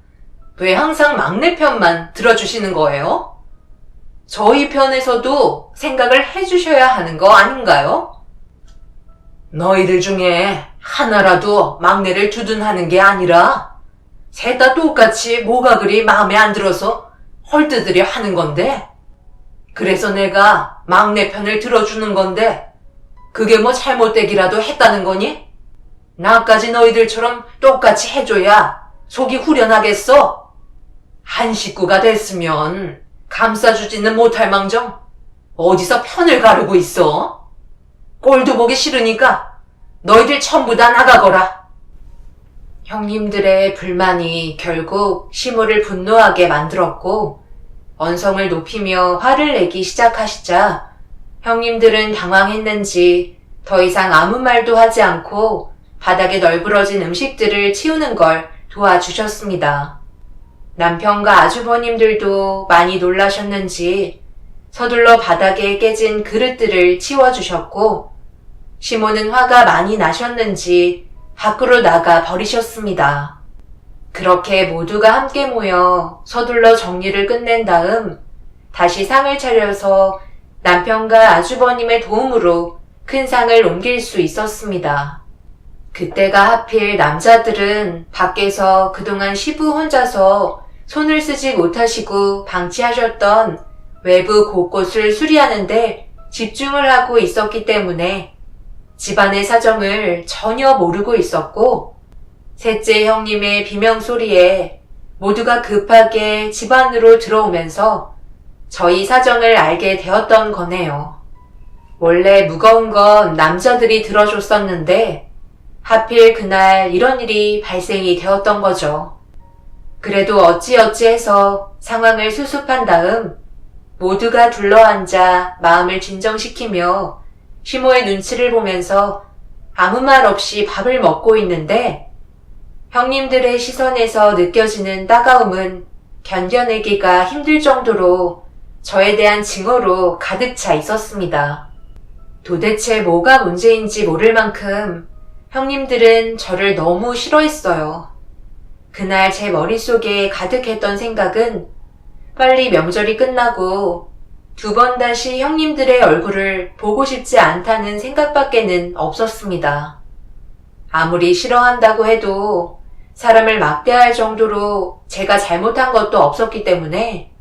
[SPEAKER 1] 왜 항상 막내 편만 들어주시는 거예요? 저희 편에서도 생각을 해주셔야 하는 거 아닌가요? 너희들 중에 하나라도 막내를 두둔하는 게 아니라 셋 다 똑같이 뭐가 그리 마음에 안 들어서 헐뜯으려 하는 건데 그래서 내가 막내 편을 들어주는 건데 그게 뭐 잘못되기라도 했다는 거니? 나까지 너희들처럼 똑같이 해줘야 속이 후련하겠어? 한 식구가 됐으면 감싸주지는 못할 망정 어디서 편을 가르고 있어? 꼴도 보기 싫으니까 너희들 전부 다 나가거라. 형님들의 불만이 결국 시모를 분노하게 만들었고 언성을 높이며 화를 내기 시작하시자 형님들은 당황했는지 더 이상 아무 말도 하지 않고 바닥에 널브러진 음식들을 치우는 걸 도와주셨습니다. 남편과 아주버님들도 많이 놀라셨는지 서둘러 바닥에 깨진 그릇들을 치워주셨고 시모는 화가 많이 나셨는지 밖으로 나가 버리셨습니다. 그렇게 모두가 함께 모여 서둘러 정리를 끝낸 다음 다시 상을 차려서 남편과 아주버님의 도움으로 큰 상을 옮길 수 있었습니다. 그때가 하필 남자들은 밖에서 그동안 시부 혼자서 손을 쓰지 못하시고 방치하셨던 외부 곳곳을 수리하는데 집중을 하고 있었기 때문에 집안의 사정을 전혀 모르고 있었고 셋째 형님의 비명소리에 모두가 급하게 집 안으로 들어오면서 저희 사정을 알게 되었던 거네요. 원래 무거운 건 남자들이 들어줬었는데 하필 그날 이런 일이 발생이 되었던 거죠. 그래도 어찌어찌 해서 상황을 수습한 다음 모두가 둘러앉아 마음을 진정시키며 시모의 눈치를 보면서 아무 말 없이 밥을 먹고 있는데 형님들의 시선에서 느껴지는 따가움은 견뎌내기가 힘들 정도로 저에 대한 증오로 가득 차 있었습니다. 도대체 뭐가 문제인지 모를 만큼 형님들은 저를 너무 싫어했어요. 그날 제 머릿속에 가득했던 생각은 빨리 명절이 끝나고 두 번 다시 형님들의 얼굴을 보고 싶지 않다는 생각밖에는 없었습니다. 아무리 싫어한다고 해도 사람을 막대할 정도로 제가 잘못한 것도 없었기 때문에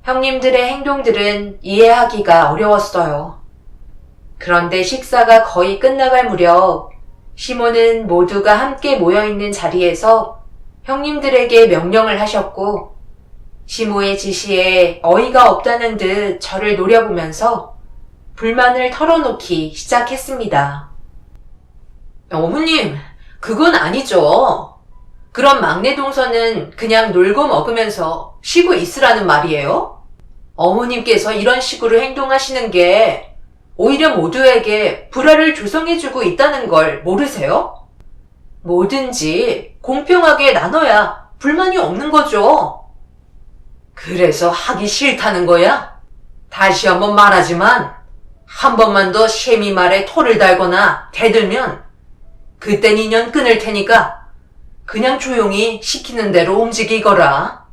[SPEAKER 1] 형님들의 행동들은 이해하기가 어려웠어요. 그런데 식사가 거의 끝나갈 무렵 시모는 모두가 함께 모여있는 자리에서 형님들에게 명령을 하셨고 시모의 지시에 어이가 없다는 듯 저를 노려보면서 불만을 털어놓기 시작했습니다. 어머님, 그건 아니죠. 그럼 막내 동서는 그냥 놀고 먹으면서 쉬고 있으라는 말이에요? 어머님께서 이런 식으로 행동하시는 게 오히려 모두에게 불화를 조성해주고 있다는 걸 모르세요? 뭐든지 공평하게 나눠야 불만이 없는 거죠. 그래서 하기 싫다는 거야? 다시 한번 말하지만 한 번만 더 셰미 말에 토를 달거나 대들면 그땐 인연 끊을 테니까 그냥 조용히 시키는 대로 움직이거라.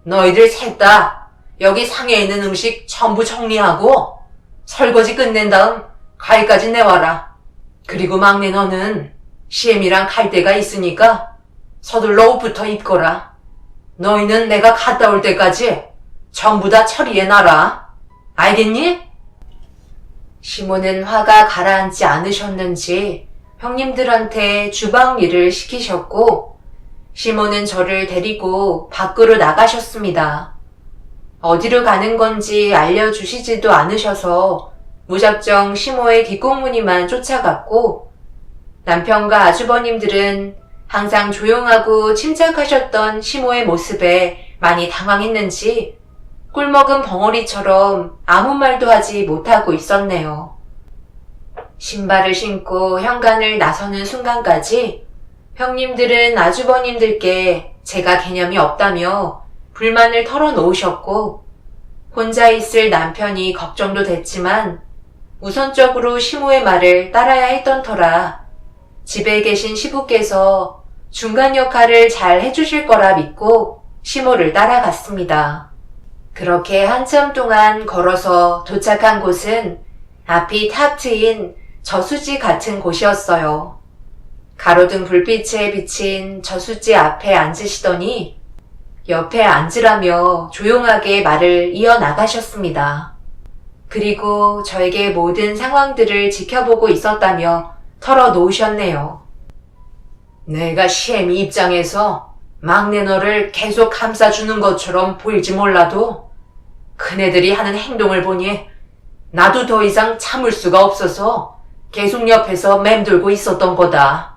[SPEAKER 1] 너희들 셋 다 여기 상에 있는 음식 전부 정리하고 설거지 끝낸 다음 과일까지 내와라. 그리고 막내 너는 시엠이랑 갈 데가 있으니까 서둘러 옷부터 입거라. 너희는 내가 갔다 올 때까지 전부 다 처리해놔라. 알겠니? 시모는 화가 가라앉지 않으셨는지 형님들한테 주방 일을 시키셨고 시모는 저를 데리고 밖으로 나가셨습니다. 어디로 가는 건지 알려주시지도 않으셔서 무작정 시모의 뒷공무니만 쫓아갔고 남편과 아주버님들은 항상 조용하고 침착하셨던 시모의 모습에 많이 당황했는지 꿀먹은 벙어리처럼 아무 말도 하지 못하고 있었네요. 신발을 신고 현관을 나서는 순간까지 형님들은 아주버님들께 제가 개념이 없다며 불만을 털어놓으셨고 혼자 있을 남편이 걱정도 됐지만 우선적으로 시모의 말을 따라야 했던 터라 집에 계신 시부께서 중간 역할을 잘 해주실 거라 믿고 시모를 따라갔습니다. 그렇게 한참 동안 걸어서 도착한 곳은 앞이 탁 트인 저수지 같은 곳이었어요. 가로등 불빛에 비친 저수지 앞에 앉으시더니 옆에 앉으라며 조용하게 말을 이어나가셨습니다. 그리고 저에게 모든 상황들을 지켜보고 있었다며 털어놓으셨네요. 내가 시엠이 입장에서 막내 너를 계속 감싸주는 것처럼 보일지 몰라도 그네들이 하는 행동을 보니 나도 더 이상 참을 수가 없어서 계속 옆에서 맴돌고 있었던 거다.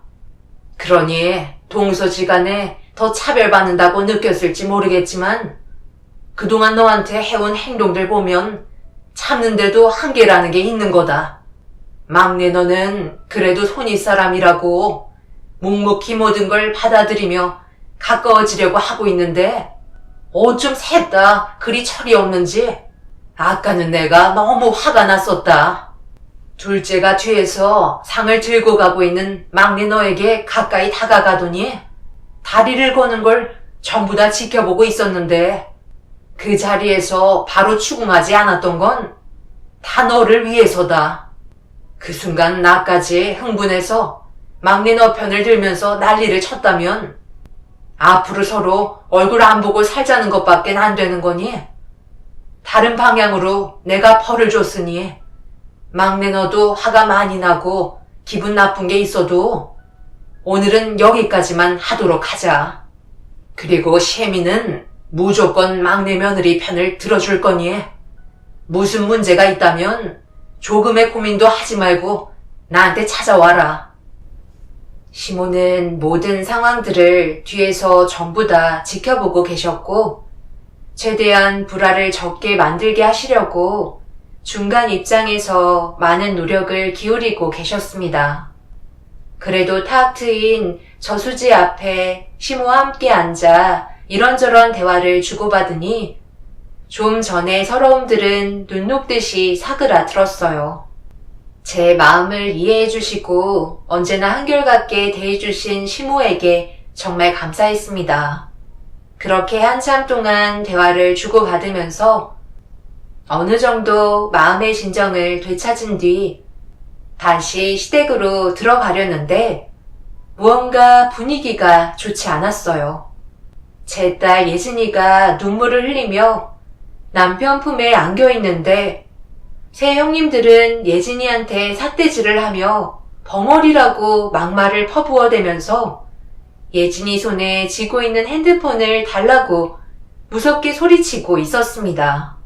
[SPEAKER 1] 그러니 동서지간에 더 차별받는다고 느꼈을지 모르겠지만 그동안 너한테 해온 행동들 보면 참는데도 한계라는 게 있는 거다. 막내 너는 그래도 손윗사람이라고 묵묵히 모든 걸 받아들이며 가까워지려고 하고 있는데 어쩜 셋 다 그리 철이 없는지 아까는 내가 너무 화가 났었다. 둘째가 뒤에서 상을 들고 가고 있는 막내 너에게 가까이 다가가더니 다리를 거는 걸 전부 다 지켜보고 있었는데 그 자리에서 바로 추궁하지 않았던 건 다 너를 위해서다. 그 순간 나까지 흥분해서 막내 너 편을 들면서 난리를 쳤다면 앞으로 서로 얼굴 안 보고 살자는 것밖엔 안 되는 거니? 다른 방향으로 내가 벌을 줬으니 막내 너도 화가 많이 나고 기분 나쁜 게 있어도 오늘은 여기까지만 하도록 하자. 그리고 셰미는 무조건 막내 며느리 편을 들어줄 거니 무슨 문제가 있다면 조금의 고민도 하지 말고 나한테 찾아와라. 시모는 모든 상황들을 뒤에서 전부 다 지켜보고 계셨고 최대한 불화를 적게 만들게 하시려고 중간 입장에서 많은 노력을 기울이고 계셨습니다. 그래도 탁 트인 저수지 앞에 시모와 함께 앉아 이런저런 대화를 주고받으니 좀 전에 서러움들은 눈 녹듯이 사그라들었어요. 제 마음을 이해해 주시고 언제나 한결같게 대해주신 시모에게 정말 감사했습니다. 그렇게 한참 동안 대화를 주고받으면서 어느 정도 마음의 진정을 되찾은 뒤 다시 시댁으로 들어가려는데 무언가 분위기가 좋지 않았어요. 제 딸 예진이가 눈물을 흘리며 남편 품에 안겨 있는데 새 형님들은 예진이한테 삿대질을 하며 벙어리라고 막말을 퍼부어대면서 예진이 손에 쥐고 있는 핸드폰을 달라고 무섭게 소리치고 있었습니다.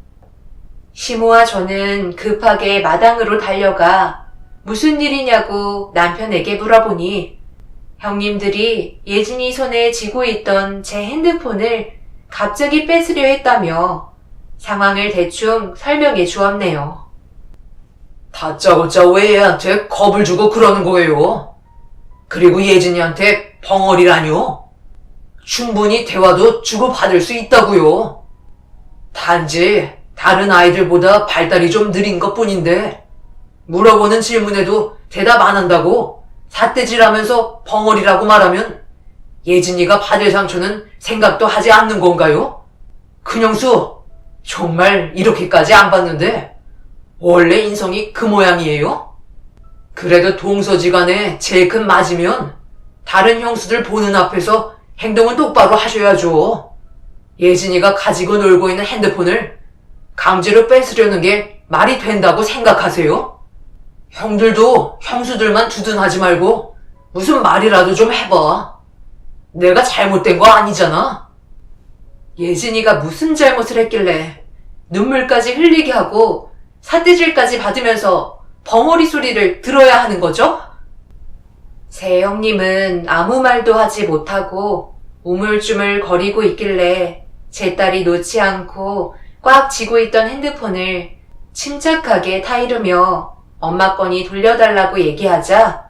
[SPEAKER 1] 시모와 저는 급하게 마당으로 달려가 무슨 일이냐고 남편에게 물어보니 형님들이 예진이 손에 쥐고 있던 제 핸드폰을 갑자기 뺏으려 했다며 상황을 대충 설명해 주었네요.
[SPEAKER 2] 다짜고짜 왜 얘한테 겁을 주고 그러는 거예요? 그리고 예진이한테 벙어리라뇨? 충분히 대화도 주고받을 수 있다고요. 단지 다른 아이들보다 발달이 좀 느린 것뿐인데 물어보는 질문에도 대답 안 한다고 삿대질하면서 벙어리라고 말하면 예진이가 받을 상처는 생각도 하지 않는 건가요? 큰형수, 정말 이렇게까지 안 봤는데 원래 인성이 그 모양이에요? 그래도 동서지간에 제일 큰 맞으면 다른 형수들 보는 앞에서 행동은 똑바로 하셔야죠. 예진이가 가지고 놀고 있는 핸드폰을 강제로 뺏으려는 게 말이 된다고 생각하세요? 형들도 형수들만 두둔하지 말고 무슨 말이라도 좀 해봐. 내가 잘못된 거 아니잖아. 예진이가 무슨 잘못을 했길래 눈물까지 흘리게 하고 삿대질까지 받으면서 벙어리 소리를 들어야 하는 거죠? 새 형님은 아무 말도 하지 못하고 우물쭈물 거리고 있길래 제 딸이 놓지 않고 꽉 쥐고 있던 핸드폰을 침착하게 타이르며 엄마 거니 돌려달라고 얘기하자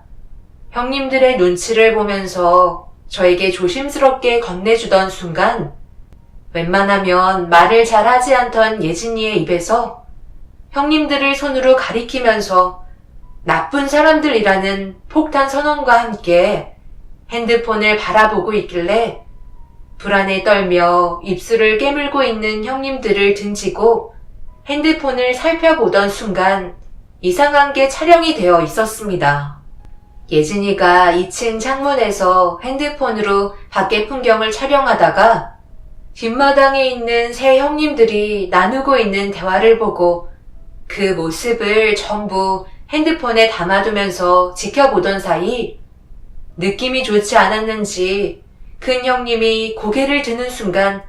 [SPEAKER 2] 형님들의 눈치를 보면서 저에게 조심스럽게 건네주던 순간 웬만하면 말을 잘 하지 않던 예진이의 입에서 형님들을 손으로 가리키면서 나쁜 사람들이라는 폭탄 선언과 함께 핸드폰을 바라보고 있길래 불안에 떨며 입술을 깨물고 있는 형님들을 등지고 핸드폰을 살펴보던 순간 이상한 게 촬영이 되어 있었습니다. 예진이가 2층 창문에서 핸드폰으로 밖의 풍경을 촬영하다가 뒷마당에 있는 새 형님들이 나누고 있는 대화를 보고 그 모습을 전부 핸드폰에 담아두면서 지켜보던 사이 느낌이 좋지 않았는지 큰 형님이 고개를 드는 순간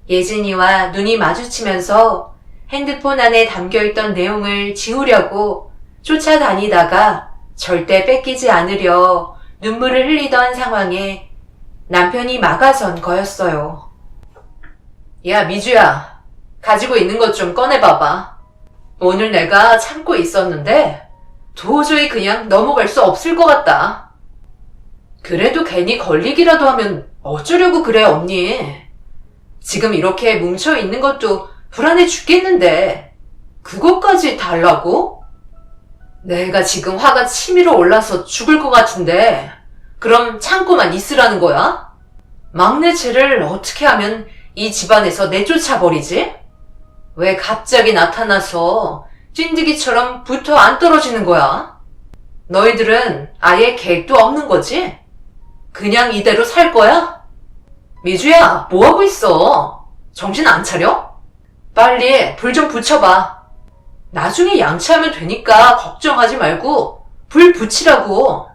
[SPEAKER 2] 예진이와 눈이 마주치면서 핸드폰 안에 담겨있던 내용을 지우려고 쫓아다니다가 절대 뺏기지 않으려 눈물을 흘리던 상황에 남편이 막아선 거였어요. 야, 미주야. 가지고 있는 것 좀 꺼내봐봐. 오늘 내가 참고 있었는데 도저히 그냥 넘어갈 수 없을 것 같다. 그래도 괜히 걸리기라도 하면 어쩌려고 그래, 언니. 지금 이렇게 뭉쳐있는 것도 불안해 죽겠는데 그것까지 달라고? 내가 지금 화가 치밀어 올라서 죽을 것 같은데 그럼 참고만 있으라는 거야? 막내 쟤를 어떻게 하면 이 집안에서 내쫓아버리지? 왜 갑자기 나타나서 찐득이처럼 붙어 안 떨어지는 거야? 너희들은 아예 계획도 없는 거지? 그냥 이대로 살 거야? 미주야, 뭐하고 있어? 정신 안 차려? 빨리 불 좀 붙여봐. 나중에 양치하면 되니까 걱정하지 말고 불 붙이라고.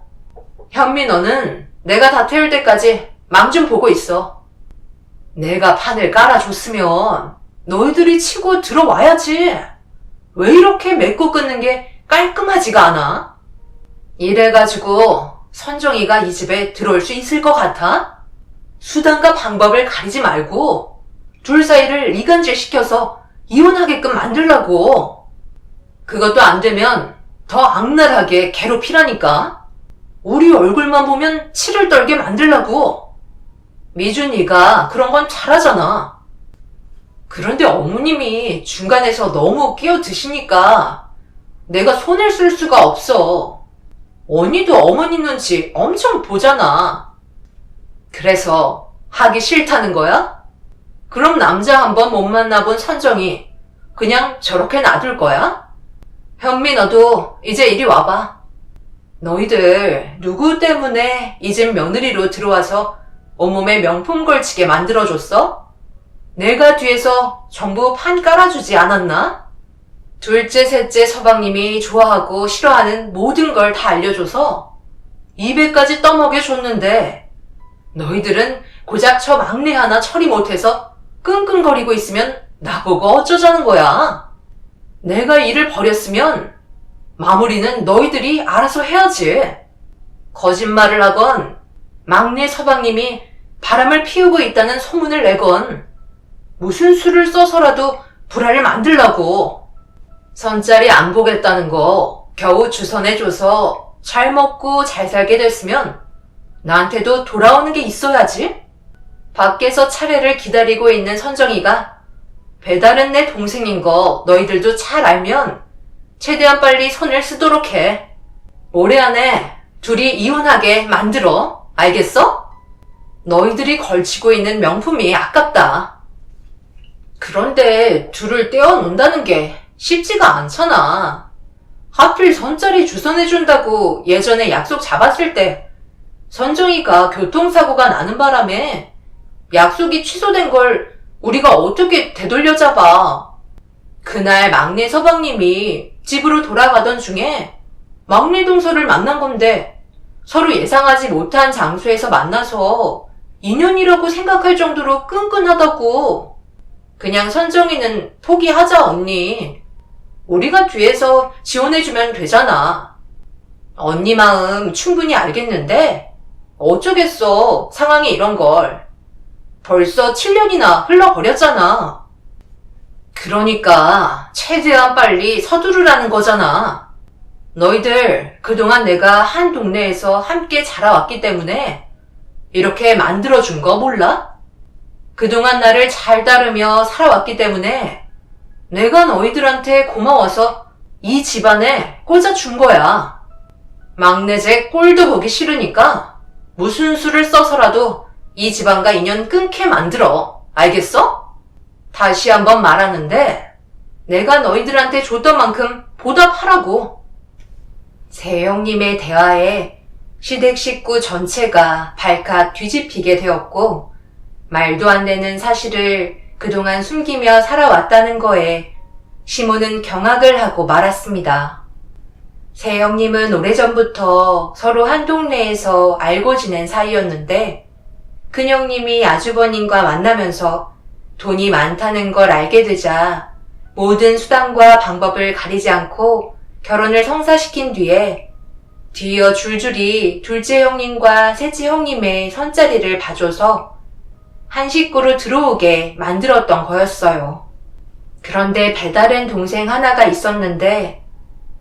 [SPEAKER 2] 현미, 너는 내가 다 태울 때까지 망 좀 보고 있어. 내가 판을 깔아줬으면 너희들이 치고 들어와야지. 왜 이렇게 맺고 끊는 게 깔끔하지가 않아? 이래가지고 선정이가 이 집에 들어올 수 있을 것 같아? 수단과 방법을 가리지 말고 둘 사이를 이간질시켜서 이혼하게끔 만들라고. 그것도 안 되면 더 악랄하게 괴롭히라니까.
[SPEAKER 1] 우리 얼굴만 보면 치를 떨게 만들라고. 미준이가 그런 건 잘하잖아. 그런데 어머님이 중간에서 너무 끼어드시니까 내가 손을 쓸 수가 없어. 언니도 어머님 눈치 엄청 보잖아. 그래서 하기 싫다는 거야? 그럼 남자 한번 못 만나본 선정이 그냥 저렇게 놔둘 거야? 현미 너도 이제 이리 와봐. 너희들 누구 때문에 이 집 며느리로 들어와서 온몸에 명품 걸치게 만들어줬어? 내가 뒤에서 전부 판 깔아주지 않았나? 둘째, 셋째 서방님이 좋아하고 싫어하는 모든 걸 다 알려줘서 입에까지 떠먹여줬는데 너희들은 고작 저 막내 하나 처리 못해서 끙끙거리고 있으면 나보고 어쩌자는 거야? 내가 일을 버렸으면 마무리는 너희들이 알아서 해야지. 거짓말을 하건 막내 서방님이 바람을 피우고 있다는 소문을 내건 무슨 수를 써서라도 불화를 만들라고. 선짜리 안 보겠다는 거 겨우 주선해줘서 잘 먹고 잘 살게 됐으면 나한테도 돌아오는 게 있어야지. 밖에서 차례를 기다리고 있는 선정이가 배달은 내 동생인 거 너희들도 잘 알면 최대한 빨리 손을 쓰도록 해. 올해 안에 둘이 이혼하게 만들어. 알겠어? 너희들이 걸치고 있는 명품이 아깝다. 그런데 둘을 떼어놓는다는 게 쉽지가 않잖아. 하필 선짜리 주선해준다고 예전에 약속 잡았을 때 선정이가 교통사고가 나는 바람에 약속이 취소된 걸 우리가 어떻게 되돌려잡아. 그날 막내 서방님이 집으로 돌아가던 중에 막내 동서를 만난 건데 서로 예상하지 못한 장소에서 만나서 인연이라고 생각할 정도로 끈끈하다고. 그냥 선정이는 포기하자 언니. 우리가 뒤에서 지원해주면 되잖아. 언니 마음 충분히 알겠는데 어쩌겠어, 상황이 이런 걸. 벌써 7년이나 흘러버렸잖아. 그러니까 최대한 빨리 서두르라는 거잖아. 너희들 그동안 내가 한 동네에서 함께 자라왔기 때문에 이렇게 만들어준 거 몰라? 그동안 나를 잘 따르며 살아왔기 때문에 내가 너희들한테 고마워서 이 집안에 꽂아준 거야. 막내제 꼴도 보기 싫으니까 무슨 수를 써서라도 이 집안과 인연 끊게 만들어. 알겠어? 다시 한번 말하는데 내가 너희들한테 줬던 만큼 보답하라고. 세영님의 대화에 시댁 식구 전체가 발칵 뒤집히게 되었고 말도 안 되는 사실을 그동안 숨기며 살아왔다는 거에 시모는 경악을 하고 말았습니다. 세영님은 오래전부터 서로 한 동네에서 알고 지낸 사이였는데 큰형님이 아주버님과 만나면서 돈이 많다는 걸 알게 되자 모든 수단과 방법을 가리지 않고 결혼을 성사시킨 뒤에 뒤이어 줄줄이 둘째 형님과 셋째 형님의 선자리를 봐줘서 한 식구로 들어오게 만들었던 거였어요. 그런데 배다른 동생 하나가 있었는데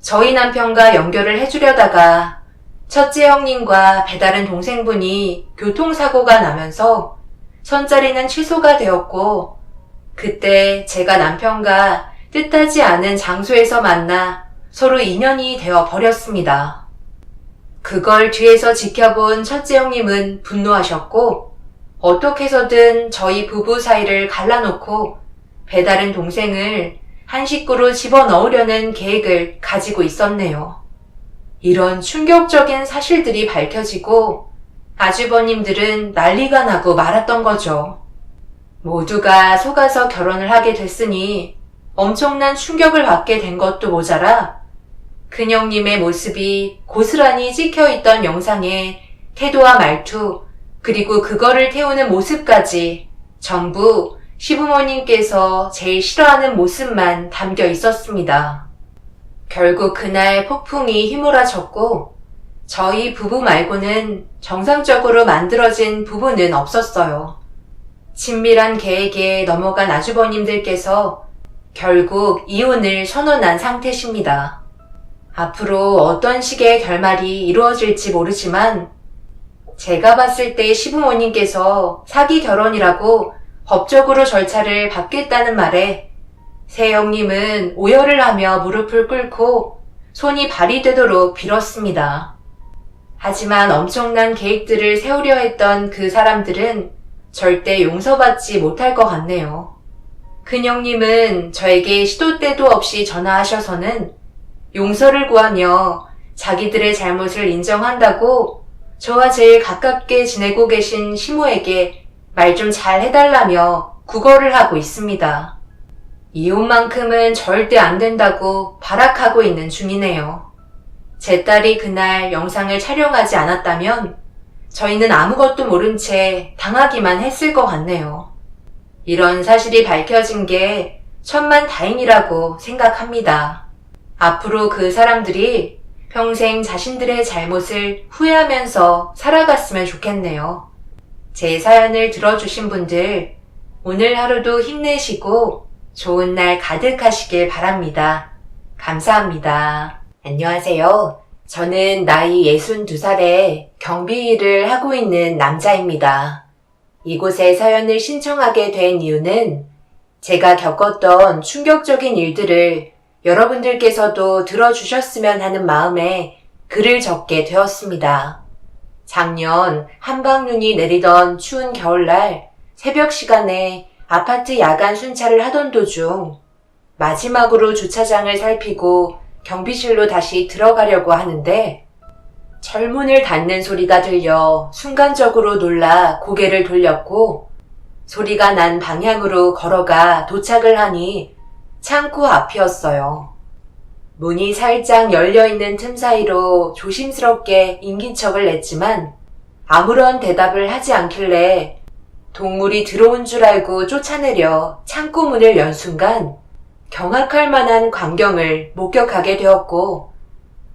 [SPEAKER 1] 저희 남편과 연결을 해주려다가 첫째 형님과 배다른 동생분이 교통사고가 나면서 선자리는 취소가 되었고 그때 제가 남편과 뜻하지 않은 장소에서 만나 서로 인연이 되어 버렸습니다. 그걸 뒤에서 지켜본 첫째 형님은 분노하셨고 어떻게 해서든 저희 부부 사이를 갈라놓고 배다른 동생을 한 식구로 집어넣으려는 계획을 가지고 있었네요. 이런 충격적인 사실들이 밝혀지고 아주버님들은 난리가 나고 말았던 거죠. 모두가 속아서 결혼을 하게 됐으니 엄청난 충격을 받게 된 것도 모자라 큰형님의 모습이 고스란히 찍혀있던 영상에 태도와 말투 그리고 그거를 태우는 모습까지 전부 시부모님께서 제일 싫어하는 모습만 담겨 있었습니다. 결국 그날 폭풍이 휘몰아쳤고 저희 부부 말고는 정상적으로 만들어진 부부는 없었어요. 친밀한 계획에 넘어간 아주버님들께서 결국 이혼을 선언한 상태십니다. 앞으로 어떤 식의 결말이 이루어질지 모르지만 제가 봤을 때 시부모님께서 사기 결혼이라고 법적으로 절차를 밟겠다는 말에 새형님은 오열을 하며 무릎을 꿇고 손이 발이 되도록 빌었습니다. 하지만 엄청난 계획들을 세우려 했던 그 사람들은 절대 용서받지 못할 것 같네요. 큰형님은 저에게 시도 때도 없이 전화하셔서는 용서를 구하며 자기들의 잘못을 인정한다고 저와 제일 가깝게 지내고 계신 시모에게 말 좀 잘 해달라며 구걸을 하고 있습니다. 이혼만큼은 절대 안 된다고 발악하고 있는 중이네요. 제 딸이 그날 영상을 촬영하지 않았다면 저희는 아무것도 모른 채 당하기만 했을 것 같네요. 이런 사실이 밝혀진 게 천만 다행이라고 생각합니다. 앞으로 그 사람들이 평생 자신들의 잘못을 후회하면서 살아갔으면 좋겠네요. 제 사연을 들어주신 분들, 오늘 하루도 힘내시고 좋은 날 가득하시길 바랍니다. 감사합니다. 안녕하세요. 저는 나이 62살에 경비 일을 하고 있는 남자입니다. 이곳에 사연을 신청하게 된 이유는 제가 겪었던 충격적인 일들을 여러분들께서도 들어주셨으면 하는 마음에 글을 적게 되었습니다. 작년 한방눈이 내리던 추운 겨울날 새벽 시간에 아파트 야간 순찰을 하던 도중 마지막으로 주차장을 살피고 경비실로 다시 들어가려고 하는데 철문을 닫는 소리가 들려 순간적으로 놀라 고개를 돌렸고 소리가 난 방향으로 걸어가 도착을 하니 창고 앞이었어요. 문이 살짝 열려있는 틈 사이로 조심스럽게 인기척을 냈지만 아무런 대답을 하지 않길래 동물이 들어온 줄 알고 쫓아내려 창고 문을 연 순간 경악할 만한 광경을 목격하게 되었고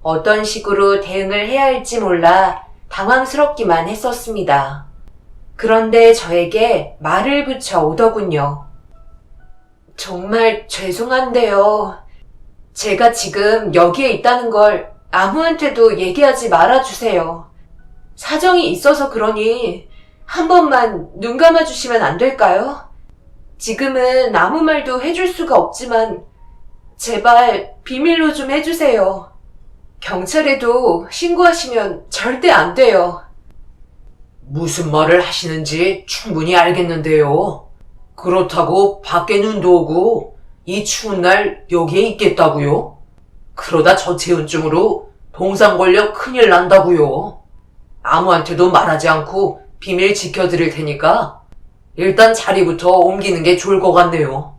[SPEAKER 1] 어떤 식으로 대응을 해야 할지 몰라 당황스럽기만 했었습니다. 그런데 저에게 말을 붙여 오더군요. 정말 죄송한데요. 제가 지금 여기에 있다는 걸 아무한테도 얘기하지 말아주세요. 사정이 있어서 그러니 한 번만 눈 감아주시면 안 될까요? 지금은 아무 말도 해줄 수가 없지만 제발 비밀로 좀 해주세요. 경찰에도 신고하시면 절대 안 돼요.
[SPEAKER 2] 무슨 말을 하시는지 충분히 알겠는데요. 그렇다고 밖에 눈도 오고 이 추운 날 여기에 있겠다고요? 그러다 저체온증으로 동상 걸려 큰일 난다고요. 아무한테도 말하지 않고 비밀 지켜드릴 테니까 일단 자리부터 옮기는 게 좋을 것 같네요.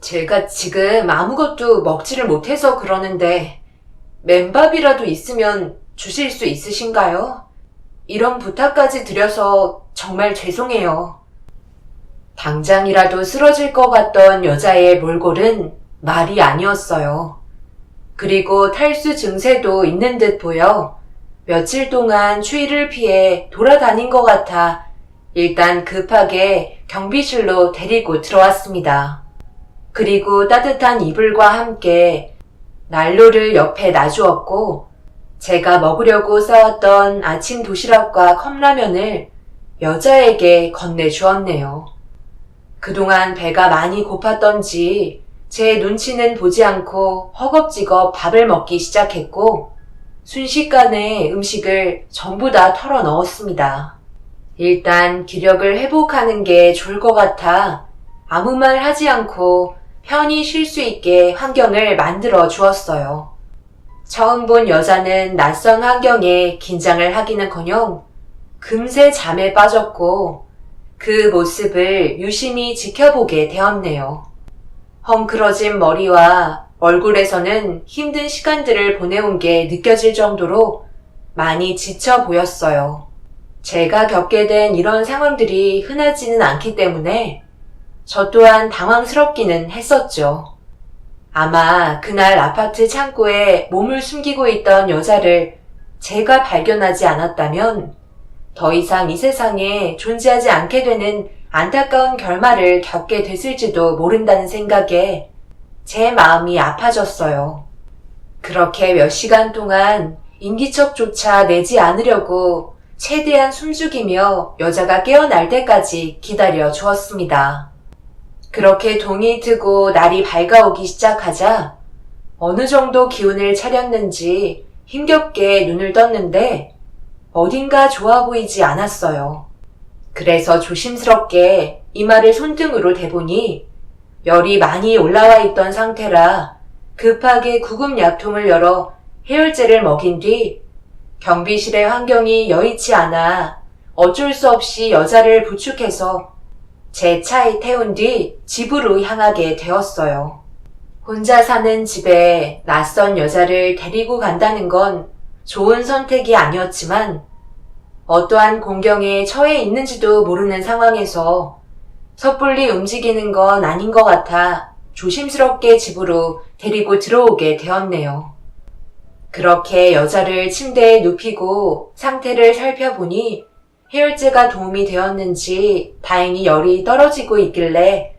[SPEAKER 1] 제가 지금 아무것도 먹지를 못해서 그러는데 맨밥이라도 있으면 주실 수 있으신가요? 이런 부탁까지 드려서 정말 죄송해요. 당장이라도 쓰러질 것 같던 여자의 몰골은 말이 아니었어요. 그리고 탈수 증세도 있는 듯 보여 며칠 동안 추위를 피해 돌아다닌 것 같아 일단 급하게 경비실로 데리고 들어왔습니다. 그리고 따뜻한 이불과 함께 난로를 옆에 놔주었고 제가 먹으려고 싸왔던 아침 도시락과 컵라면을 여자에게 건네주었네요. 그동안 배가 많이 고팠던지 제 눈치는 보지 않고 허겁지겁 밥을 먹기 시작했고 순식간에 음식을 전부 다 털어 넣었습니다. 일단 기력을 회복하는 게 좋을 것 같아 아무 말 하지 않고 편히 쉴 수 있게 환경을 만들어 주었어요. 처음 본 여자는 낯선 환경에 긴장을 하기는커녕 금세 잠에 빠졌고 그 모습을 유심히 지켜보게 되었네요. 헝클어진 머리와 얼굴에서는 힘든 시간들을 보내온 게 느껴질 정도로 많이 지쳐 보였어요. 제가 겪게 된 이런 상황들이 흔하지는 않기 때문에 저 또한 당황스럽기는 했었죠. 아마 그날 아파트 창고에 몸을 숨기고 있던 여자를 제가 발견하지 않았다면 더 이상 이 세상에 존재하지 않게 되는 안타까운 결말을 겪게 됐을지도 모른다는 생각에 제 마음이 아파졌어요. 그렇게 몇 시간 동안 인기척조차 내지 않으려고 최대한 숨죽이며 여자가 깨어날 때까지 기다려 주었습니다. 그렇게 동이 트고 날이 밝아오기 시작하자 어느 정도 기운을 차렸는지 힘겹게 눈을 떴는데 어딘가 좋아 보이지 않았어요. 그래서 조심스럽게 이마를 손등으로 대보니 열이 많이 올라와 있던 상태라 급하게 구급 약통을 열어 해열제를 먹인 뒤 경비실의 환경이 여의치 않아 어쩔 수 없이 여자를 부축해서 제 차에 태운 뒤 집으로 향하게 되었어요. 혼자 사는 집에 낯선 여자를 데리고 간다는 건 좋은 선택이 아니었지만 어떠한 공경에 처해 있는지도 모르는 상황에서 섣불리 움직이는 건 아닌 것 같아 조심스럽게 집으로 데리고 들어오게 되었네요. 그렇게 여자를 침대에 눕히고 상태를 살펴보니 해열제가 도움이 되었는지 다행히 열이 떨어지고 있길래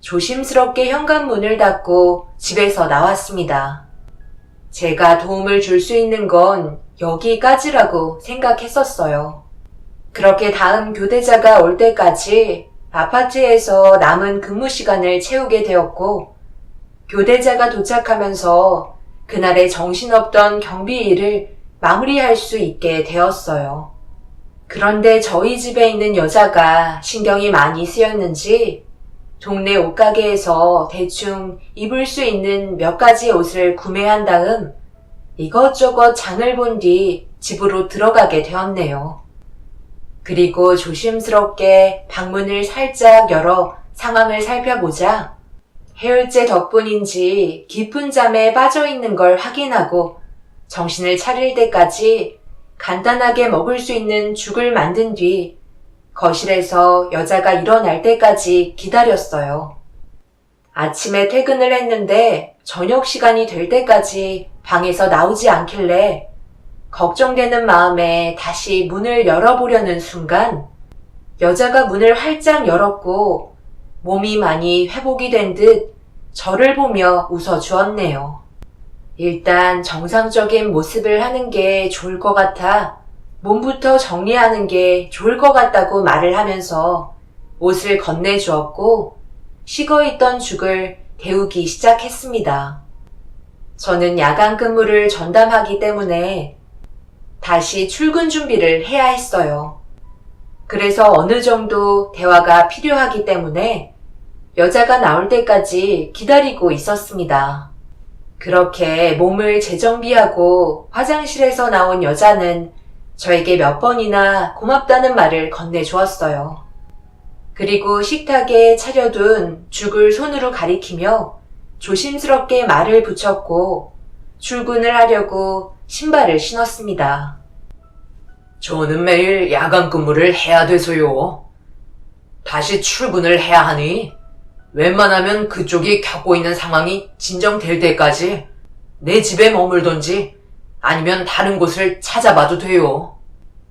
[SPEAKER 1] 조심스럽게 현관문을 닫고 집에서 나왔습니다. 제가 도움을 줄 수 있는 건 여기까지라고 생각했었어요. 그렇게 다음 교대자가 올 때까지 아파트에서 남은 근무 시간을 채우게 되었고, 교대자가 도착하면서 그날의 정신없던 경비 일을 마무리할 수 있게 되었어요. 그런데 저희 집에 있는 여자가 신경이 많이 쓰였는지 동네 옷가게에서 대충 입을 수 있는 몇 가지 옷을 구매한 다음 이것저것 장을 본 뒤 집으로 들어가게 되었네요. 그리고 조심스럽게 방문을 살짝 열어 상황을 살펴보자 해열제 덕분인지 깊은 잠에 빠져 있는 걸 확인하고 정신을 차릴 때까지 간단하게 먹을 수 있는 죽을 만든 뒤 거실에서 여자가 일어날 때까지 기다렸어요. 아침에 퇴근을 했는데 저녁 시간이 될 때까지 방에서 나오지 않길래 걱정되는 마음에 다시 문을 열어보려는 순간 여자가 문을 활짝 열었고 몸이 많이 회복이 된 듯 저를 보며 웃어주었네요. 일단 정상적인 모습을 하는 게 좋을 것 같아 몸부터 정리하는 게 좋을 것 같다고 말을 하면서 옷을 건네주었고 식어있던 죽을 데우기 시작했습니다. 저는 야간 근무를 전담하기 때문에 다시 출근 준비를 해야 했어요. 그래서 어느 정도 대화가 필요하기 때문에 여자가 나올 때까지 기다리고 있었습니다. 그렇게 몸을 재정비하고 화장실에서 나온 여자는 저에게 몇 번이나 고맙다는 말을 건네주었어요. 그리고 식탁에 차려둔 죽을 손으로 가리키며 조심스럽게 말을 붙였고 출근을 하려고 신발을 신었습니다.
[SPEAKER 2] 저는 매일 야간 근무를 해야 돼서요. 다시 출근을 해야 하니 웬만하면 그쪽이 겪고 있는 상황이 진정될 때까지 내 집에 머물던지 아니면 다른 곳을 찾아봐도 돼요.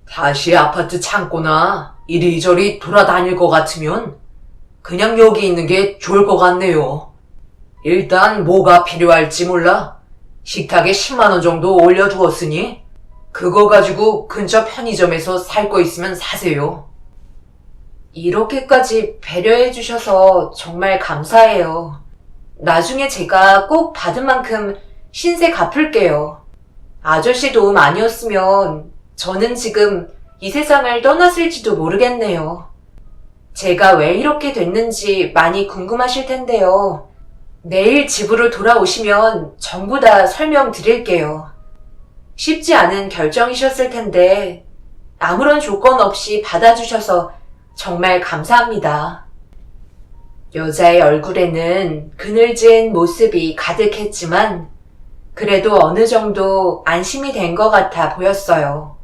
[SPEAKER 2] 다시 아파트 창고나 이리저리 돌아다닐 것 같으면 그냥 여기 있는 게 좋을 것 같네요. 일단 뭐가 필요할지 몰라 식탁에 10만 원 정도 올려두었으니 그거 가지고 근처 편의점에서 살 거 있으면 사세요.
[SPEAKER 1] 이렇게까지 배려해 주셔서 정말 감사해요. 나중에 제가 꼭 받은 만큼 신세 갚을게요. 아저씨 도움 아니었으면 저는 지금 이 세상을 떠났을지도 모르겠네요. 제가 왜 이렇게 됐는지 많이 궁금하실 텐데요. 내일 집으로 돌아오시면 전부 다 설명드릴게요. 쉽지 않은 결정이셨을 텐데 아무런 조건 없이 받아주셔서 정말 감사합니다. 여자의 얼굴에는 그늘진 모습이 가득했지만 그래도 어느 정도 안심이 된 것 같아 보였어요.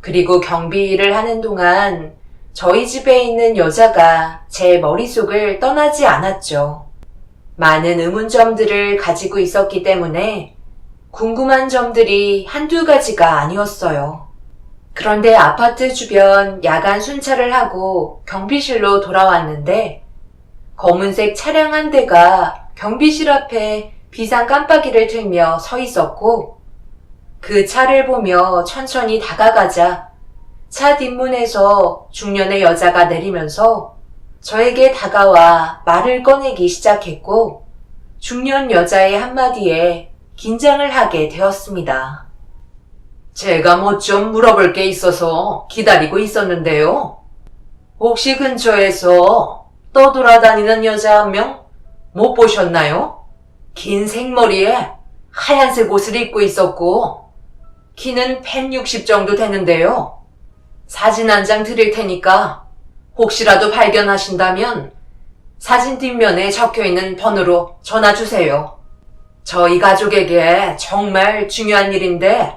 [SPEAKER 1] 그리고 경비 일을 하는 동안 저희 집에 있는 여자가 제 머릿속을 떠나지 않았죠. 많은 의문점들을 가지고 있었기 때문에 궁금한 점들이 한두 가지가 아니었어요. 그런데 아파트 주변 야간 순찰을 하고 경비실로 돌아왔는데 검은색 차량 한 대가 경비실 앞에 비상 깜빡이를 틀며 서 있었고, 그 차를 보며 천천히 다가가자 차 뒷문에서 중년의 여자가 내리면서 저에게 다가와 말을 꺼내기 시작했고, 중년 여자의 한마디에 긴장을 하게 되었습니다. 제가 뭐 좀 물어볼 게 있어서 기다리고 있었는데요. 혹시 근처에서 떠돌아다니는 여자 한 명 못 보셨나요? 긴 생머리에 하얀색 옷을 입고 있었고, 키는 160 정도 되는데요. 사진 한 장 드릴 테니까 혹시라도 발견하신다면 사진 뒷면에 적혀있는 번호로 전화 주세요. 저희 가족에게 정말 중요한 일인데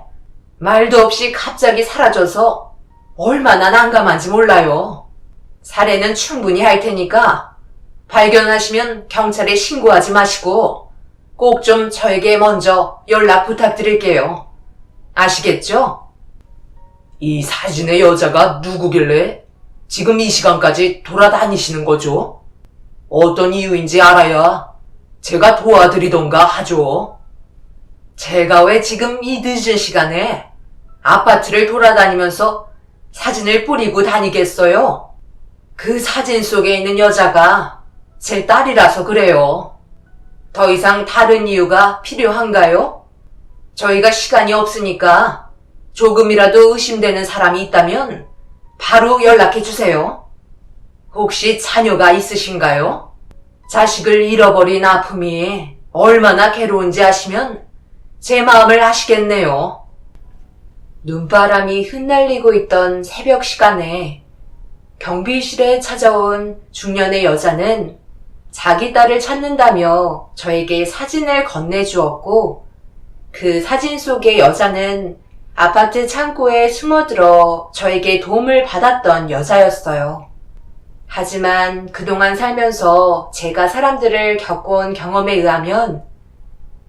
[SPEAKER 1] 말도 없이 갑자기 사라져서 얼마나 난감한지 몰라요. 살해는 충분히 할 테니까 발견하시면 경찰에 신고하지 마시고 꼭 좀 저에게 먼저 연락 부탁드릴게요. 아시겠죠? 이 사진의 여자가 누구길래 지금 이 시간까지 돌아다니시는 거죠? 어떤 이유인지 알아야 제가 도와드리던가 하죠. 제가 왜 지금 이 늦은 시간에 아파트를 돌아다니면서 사진을 뿌리고 다니겠어요? 그 사진 속에 있는 여자가 제 딸이라서 그래요. 더 이상 다른 이유가 필요한가요? 저희가 시간이 없으니까 조금이라도 의심되는 사람이 있다면 바로 연락해 주세요. 혹시 자녀가 있으신가요? 자식을 잃어버린 아픔이 얼마나 괴로운지 아시면 제 마음을 아시겠네요. 눈바람이 흩날리고 있던 새벽 시간에 경비실에 찾아온 중년의 여자는 자기 딸을 찾는다며 저에게 사진을 건네주었고, 그 사진 속의 여자는 아파트 창고에 숨어들어 저에게 도움을 받았던 여자였어요. 하지만 그동안 살면서 제가 사람들을 겪어온 경험에 의하면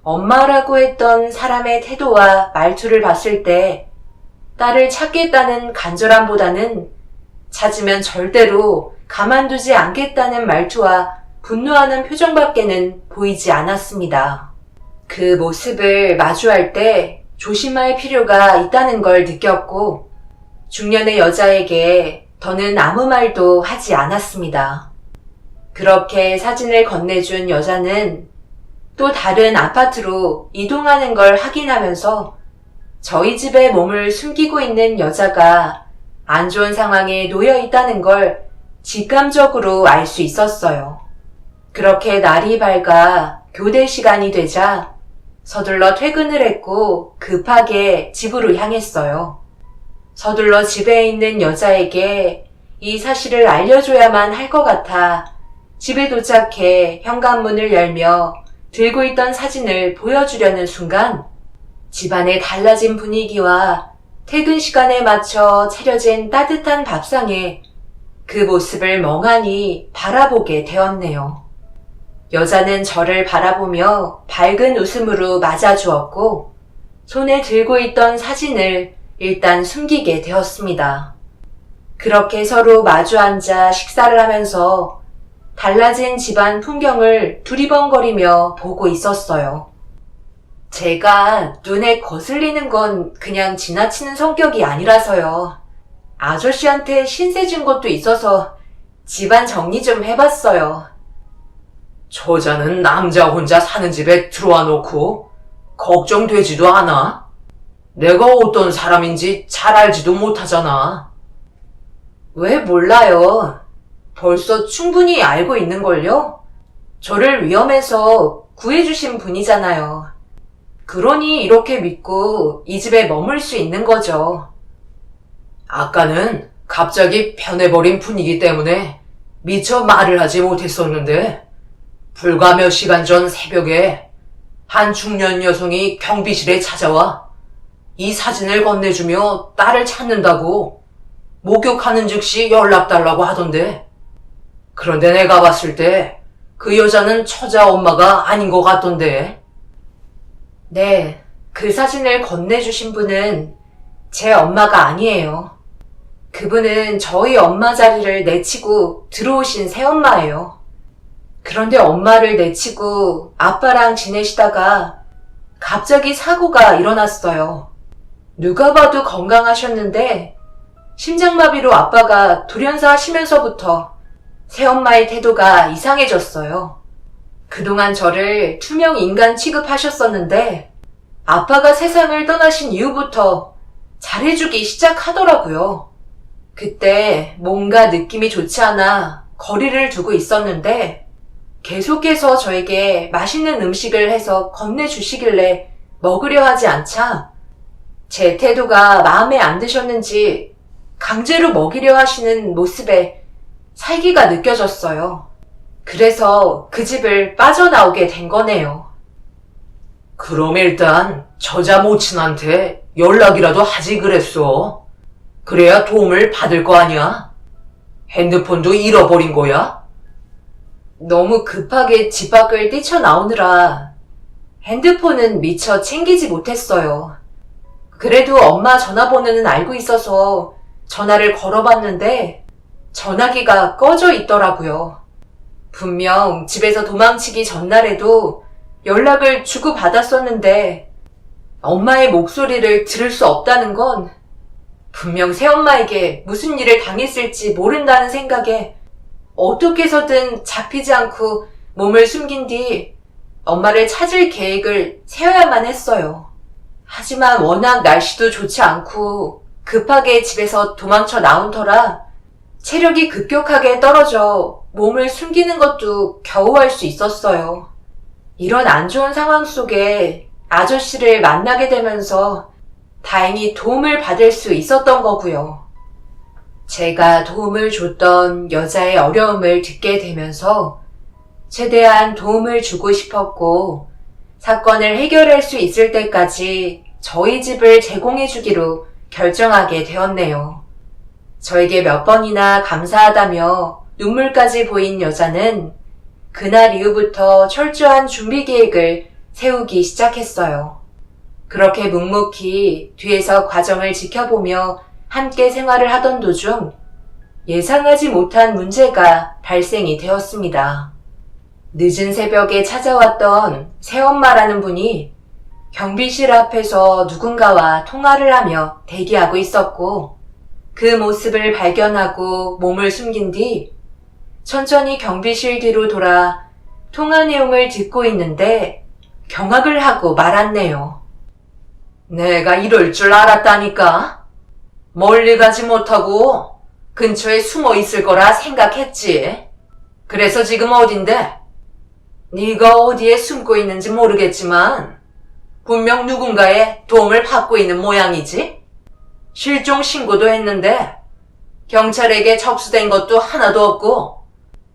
[SPEAKER 1] 엄마라고 했던 사람의 태도와 말투를 봤을 때 딸을 찾겠다는 간절함보다는 찾으면 절대로 가만두지 않겠다는 말투와 분노하는 표정밖에는 보이지 않았습니다. 그 모습을 마주할 때 조심할 필요가 있다는 걸 느꼈고, 중년의 여자에게 더는 아무 말도 하지 않았습니다. 그렇게 사진을 건네준 여자는 또 다른 아파트로 이동하는 걸 확인하면서 저희 집에 몸을 숨기고 있는 여자가 안 좋은 상황에 놓여 있다는 걸 직감적으로 알 수 있었어요. 그렇게 날이 밝아 교대 시간이 되자 서둘러 퇴근을 했고 급하게 집으로 향했어요. 서둘러 집에 있는 여자에게 이 사실을 알려줘야만 할 것 같아 집에 도착해 현관문을 열며 들고 있던 사진을 보여주려는 순간 집안의 달라진 분위기와 퇴근 시간에 맞춰 차려진 따뜻한 밥상에 그 모습을 멍하니 바라보게 되었네요. 여자는 저를 바라보며 밝은 웃음으로 맞아주었고 손에 들고 있던 사진을 일단 숨기게 되었습니다. 그렇게 서로 마주 앉아 식사를 하면서 달라진 집안 풍경을 두리번거리며 보고 있었어요. 제가 눈에 거슬리는 건 그냥 지나치는 성격이 아니라서요. 아저씨한테 신세 진 것도 있어서 집안 정리 좀 해봤어요. 처자는 남자 혼자 사는 집에 들어와 놓고 걱정되지도 않아? 내가 어떤 사람인지 잘 알지도 못하잖아. 왜 몰라요? 벌써 충분히 알고 있는걸요? 저를 위험해서 구해주신 분이잖아요. 그러니 이렇게 믿고 이 집에 머물 수 있는 거죠. 아까는 갑자기 변해버린 분위기 때문에 미처 말을 하지 못했었는데 불과 몇 시간 전 새벽에 한 중년 여성이 경비실에 찾아와 이 사진을 건네주며 딸을 찾는다고 목욕하는 즉시 연락 달라고 하던데, 그런데 내가 봤을 때 그 여자는 처자 엄마가 아닌 것 같던데. 네, 그 사진을 건네주신 분은 제 엄마가 아니에요. 그분은 저희 엄마 자리를 내치고 들어오신 새엄마예요. 그런데 엄마를 내치고 아빠랑 지내시다가 갑자기 사고가 일어났어요. 누가 봐도 건강하셨는데 심장마비로 아빠가 돌연사 하시면서부터 새엄마의 태도가 이상해졌어요. 그동안 저를 투명 인간 취급하셨었는데 아빠가 세상을 떠나신 이후부터 잘해주기 시작하더라고요. 그때 뭔가 느낌이 좋지 않아 거리를 두고 있었는데 계속해서 저에게 맛있는 음식을 해서 건네주시길래 먹으려 하지 않자 제 태도가 마음에 안 드셨는지 강제로 먹이려 하시는 모습에 살기가 느껴졌어요. 그래서 그 집을 빠져나오게 된 거네요.
[SPEAKER 2] 그럼 일단 저자 모친한테 연락이라도 하지 그랬어. 그래야 도움을 받을 거 아니야? 핸드폰도 잃어버린 거야?
[SPEAKER 1] 너무 급하게 집 밖을 뛰쳐나오느라 핸드폰은 미처 챙기지 못했어요. 그래도 엄마 전화번호는 알고 있어서 전화를 걸어봤는데 전화기가 꺼져 있더라고요. 분명 집에서 도망치기 전날에도 연락을 주고받았었는데 엄마의 목소리를 들을 수 없다는 건 분명 새엄마에게 무슨 일을 당했을지 모른다는 생각에 어떻게 해서든 잡히지 않고 몸을 숨긴 뒤 엄마를 찾을 계획을 세워야만 했어요. 하지만 워낙 날씨도 좋지 않고 급하게 집에서 도망쳐 나온 터라 체력이 급격하게 떨어져 몸을 숨기는 것도 겨우 할 수 있었어요. 이런 안 좋은 상황 속에 아저씨를 만나게 되면서 다행히 도움을 받을 수 있었던 거고요. 제가 도움을 줬던 여자의 어려움을 듣게 되면서 최대한 도움을 주고 싶었고 사건을 해결할 수 있을 때까지 저희 집을 제공해 주기로 결정하게 되었네요. 저에게 몇 번이나 감사하다며 눈물까지 보인 여자는 그날 이후부터 철저한 준비 계획을 세우기 시작했어요. 그렇게 묵묵히 뒤에서 과정을 지켜보며 함께 생활을 하던 도중 예상하지 못한 문제가 발생이 되었습니다. 늦은 새벽에 찾아왔던 새엄마라는 분이 경비실 앞에서 누군가와 통화를 하며 대기하고 있었고 그 모습을 발견하고 몸을 숨긴 뒤 천천히 경비실 뒤로 돌아 통화 내용을 듣고 있는데 경악을 하고 말았네요.
[SPEAKER 2] 내가 이럴 줄 알았다니까. 멀리 가지 못하고 근처에 숨어 있을 거라 생각했지. 그래서 지금 어딘데? 네가 어디에 숨고 있는지 모르겠지만 분명 누군가의 도움을 받고 있는 모양이지? 실종 신고도 했는데 경찰에게 접수된 것도 하나도 없고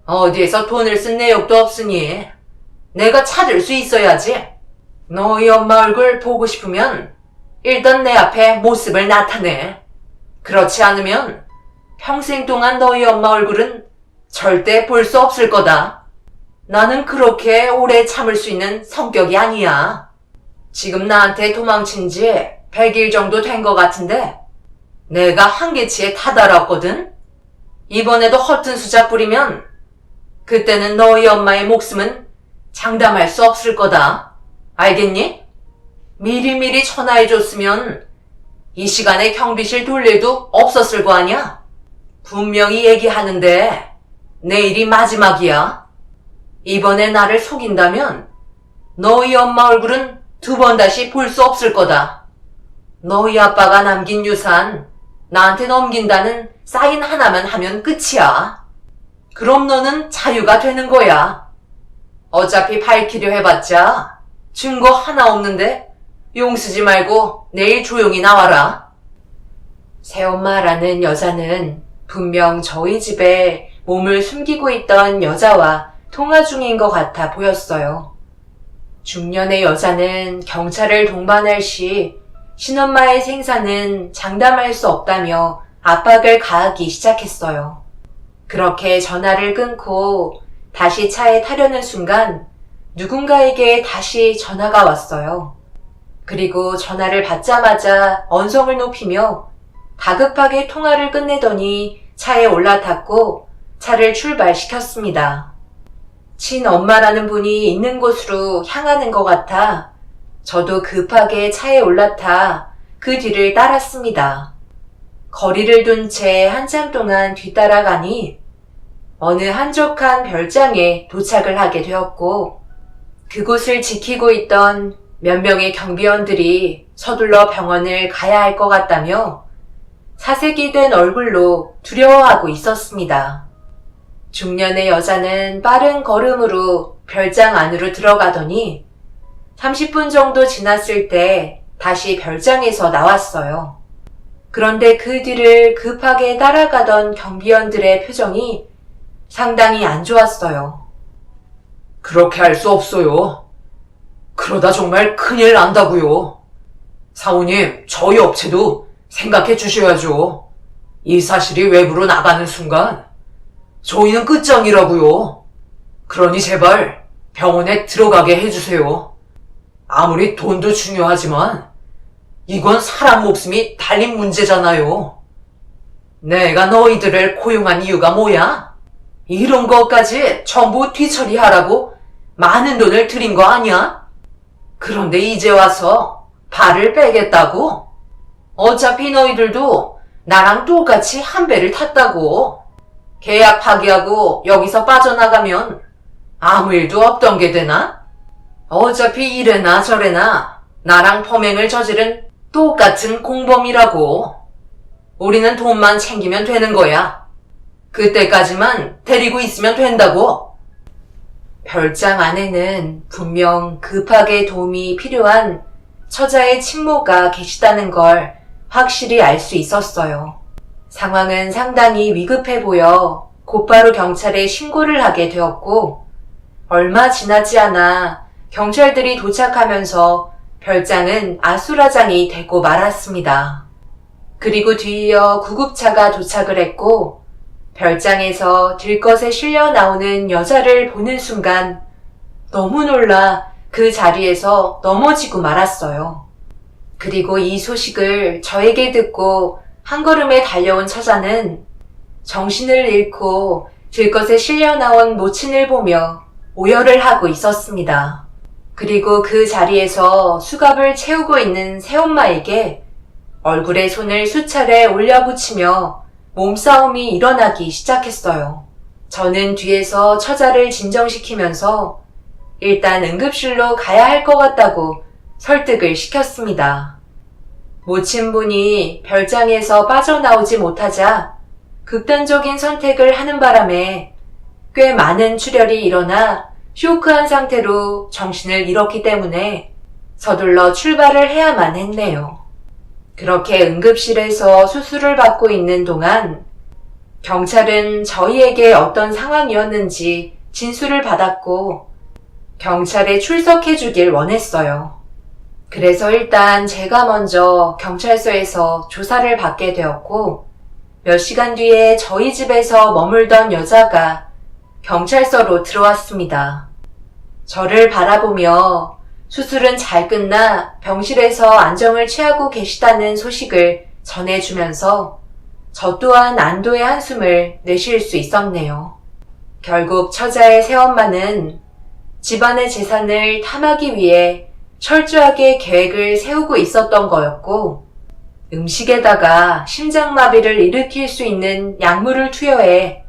[SPEAKER 2] 어디에서 돈을 쓴 내역도 없으니 내가 찾을 수 있어야지. 너희 엄마 얼굴 보고 싶으면 일단 내 앞에 모습을 나타내. 그렇지 않으면 평생 동안 너희 엄마 얼굴은 절대 볼 수 없을 거다. 나는 그렇게 오래 참을 수 있는 성격이 아니야. 지금 나한테 도망친 지 100일 정도 된 것 같은데 내가 한계치에 다다랐거든? 이번에도 허튼 수작 부리면 그때는 너희 엄마의 목숨은 장담할 수 없을 거다. 알겠니? 미리미리 전화해줬으면 이 시간에 경비실 돌 일도 없었을 거 아니야? 분명히 얘기하는데 내일이 마지막이야. 이번에 나를 속인다면 너희 엄마 얼굴은 2번 다시 볼 수 없을 거다. 너희 아빠가 남긴 유산 나한테 넘긴다는 사인 하나만 하면 끝이야. 그럼 너는 자유가 되는 거야. 어차피 밝히려 해봤자 증거 하나 없는데 용 쓰지 말고 내일 조용히 나와라.
[SPEAKER 1] 새엄마라는 여자는 분명 저희 집에 몸을 숨기고 있던 여자와 통화 중인 것 같아 보였어요. 중년의 여자는 경찰을 동반할 시 신엄마의 생사는 장담할 수 없다며 압박을 가하기 시작했어요. 그렇게 전화를 끊고 다시 차에 타려는 순간 누군가에게 다시 전화가 왔어요. 그리고 전화를 받자마자 언성을 높이며 다급하게 통화를 끝내더니 차에 올라탔고 차를 출발시켰습니다. 친엄마라는 분이 있는 곳으로 향하는 것 같아 저도 급하게 차에 올라타 그 뒤를 따랐습니다. 거리를 둔 채 한참 동안 뒤따라가니 어느 한적한 별장에 도착을 하게 되었고 그곳을 지키고 있던 몇 명의 경비원들이 서둘러 병원을 가야 할 것 같다며 사색이 된 얼굴로 두려워하고 있었습니다. 중년의 여자는 빠른 걸음으로 별장 안으로 들어가더니 30분 정도 지났을 때 다시 별장에서 나왔어요. 그런데 그 뒤를 급하게 따라가던 경비원들의 표정이 상당히 안 좋았어요.
[SPEAKER 2] 그렇게 할 수 없어요. 그러다 정말 큰일 난다고요. 사모님, 저희 업체도 생각해 주셔야죠. 이 사실이 외부로 나가는 순간 저희는 끝장이라고요. 그러니 제발 병원에 들어가게 해주세요. 아무리 돈도 중요하지만 이건 사람 목숨이 달린 문제잖아요. 내가 너희들을 고용한 이유가 뭐야? 이런 것까지 전부 뒤처리하라고 많은 돈을 들인 거 아니야? 그런데 이제 와서 발을 빼겠다고? 어차피 너희들도 나랑 똑같이 한 배를 탔다고. 계약 파기하고 여기서 빠져나가면 아무 일도 없던 게 되나? 어차피 이래나 저래나 나랑 범행을 저지른 똑같은 공범이라고. 우리는 돈만 챙기면 되는 거야. 그때까지만 데리고 있으면 된다고. 별장 안에는 분명 급하게 도움이 필요한 처자의 친모가 계시다는 걸 확실히 알 수 있었어요. 상황은 상당히 위급해 보여 곧바로 경찰에 신고를 하게 되었고 얼마 지나지 않아 경찰들이 도착하면서 별장은 아수라장이 되고 말았습니다. 그리고 뒤이어 구급차가 도착을 했고 별장에서 들것에 실려 나오는 여자를 보는 순간 너무 놀라 그 자리에서 넘어지고 말았어요. 그리고 이 소식을 저에게 듣고 한 걸음에 달려온 처자는 정신을 잃고 들것에 실려 나온 모친을 보며 오열을 하고 있었습니다. 그리고 그 자리에서 수갑을 채우고 있는 새엄마에게 얼굴에 손을 수차례 올려붙이며 몸싸움이 일어나기 시작했어요. 저는 뒤에서 처자를 진정시키면서 일단 응급실로 가야 할 것 같다고 설득을 시켰습니다. 모친분이 별장에서 빠져나오지 못하자 극단적인 선택을 하는 바람에 꽤 많은 출혈이 일어나 쇼크한 상태로 정신을 잃었기 때문에 서둘러 출발을 해야만 했네요. 그렇게 응급실에서 수술을 받고 있는 동안 경찰은 저희에게 어떤 상황이었는지 진술을 받았고 경찰에 출석해 주길 원했어요. 그래서 일단 제가 먼저 경찰서에서 조사를 받게 되었고 몇 시간 뒤에 저희 집에서 머물던 여자가 경찰서로 들어왔습니다. 저를 바라보며 수술은 잘 끝나 병실에서 안정을 취하고 계시다는 소식을 전해주면서 저 또한 안도의 한숨을 내쉴 수 있었네요. 결국 처자의 새엄마는 집안의 재산을 탐하기 위해 철저하게 계획을 세우고 있었던 거였고 음식에다가 심장마비를 일으킬 수 있는 약물을 투여해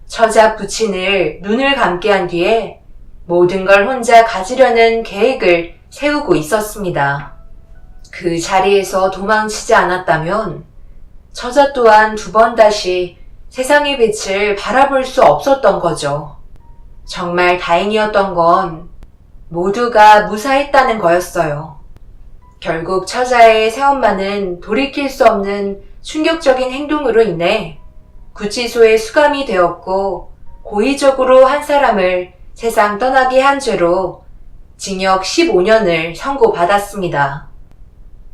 [SPEAKER 2] 처자 부친을 눈을 감게 한 뒤에 모든 걸 혼자 가지려는 계획을 세우고 있었습니다. 그 자리에서 도망치지 않았다면 처자 또한 두 번 다시 세상의 빛을 바라볼 수 없었던 거죠. 정말 다행이었던 건 모두가 무사했다는 거였어요. 결국 처자의 새엄마는 돌이킬 수 없는 충격적인 행동으로 인해 구치소에 수감이 되었고 고의적으로 한 사람을 세상 떠나게 한 죄로 징역 15년을 선고받았습니다.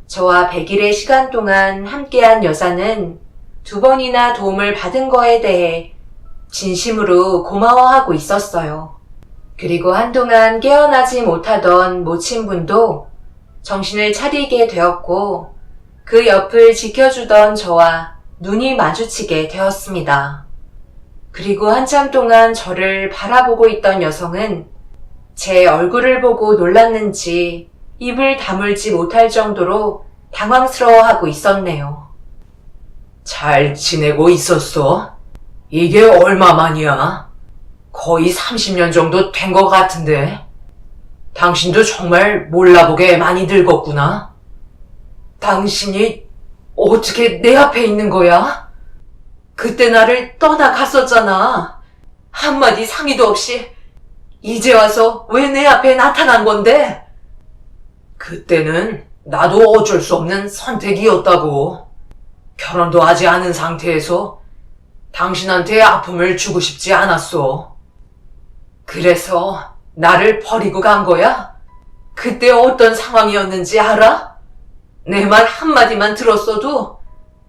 [SPEAKER 2] 저와 100일의 시간 동안 함께한 여자는 두 번이나 도움을 받은 거에 대해 진심으로 고마워하고 있었어요. 그리고 한동안 깨어나지 못하던 모친분도 정신을 차리게 되었고 그 옆을 지켜주던 저와 눈이 마주치게 되었습니다.
[SPEAKER 1] 그리고 한참 동안 저를 바라보고 있던 여성은 제 얼굴을 보고 놀랐는지 입을 다물지 못할 정도로 당황스러워하고 있었네요.
[SPEAKER 2] 잘 지내고 있었어? 이게 얼마만이야? 거의 30년 정도 된 것 같은데. 당신도 정말 몰라보게 많이 늙었구나. 당신이 어떻게 내 앞에 있는 거야? 그때 나를 떠나갔었잖아. 한마디 상의도 없이 이제 와서 왜 내 앞에 나타난 건데? 그때는 나도 어쩔 수 없는 선택이었다고. 결혼도 하지 않은 상태에서 당신한테 아픔을 주고 싶지 않았어. 그래서 나를 버리고 간 거야? 그때 어떤 상황이었는지 알아? 내 말 한마디만 들었어도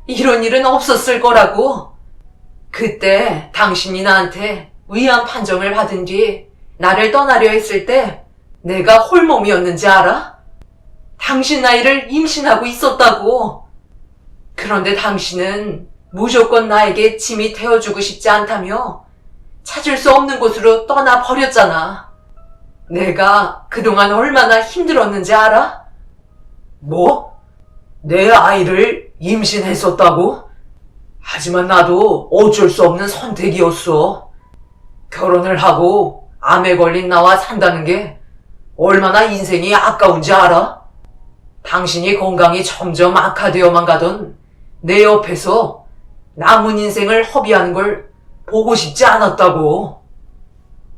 [SPEAKER 2] 이런 일은 없었을 거라고. 그때 당신이 나한테 위안 판정을 받은 뒤 나를 떠나려 했을 때 내가 홀몸이었는지 알아? 당신 나이를 임신하고 있었다고. 그런데 당신은 무조건 나에게 짐이 되어주고 싶지 않다며 찾을 수 없는 곳으로 떠나버렸잖아. 내가 그동안 얼마나 힘들었는지 알아? 뭐? 내 아이를 임신했었다고? 하지만 나도 어쩔 수 없는 선택이었어. 결혼을 하고 암에 걸린 나와 산다는 게 얼마나 인생이 아까운지 알아? 당신이 건강이 점점 악화되어만 가던 내 옆에서 남은 인생을 허비하는 걸 보고 싶지 않았다고.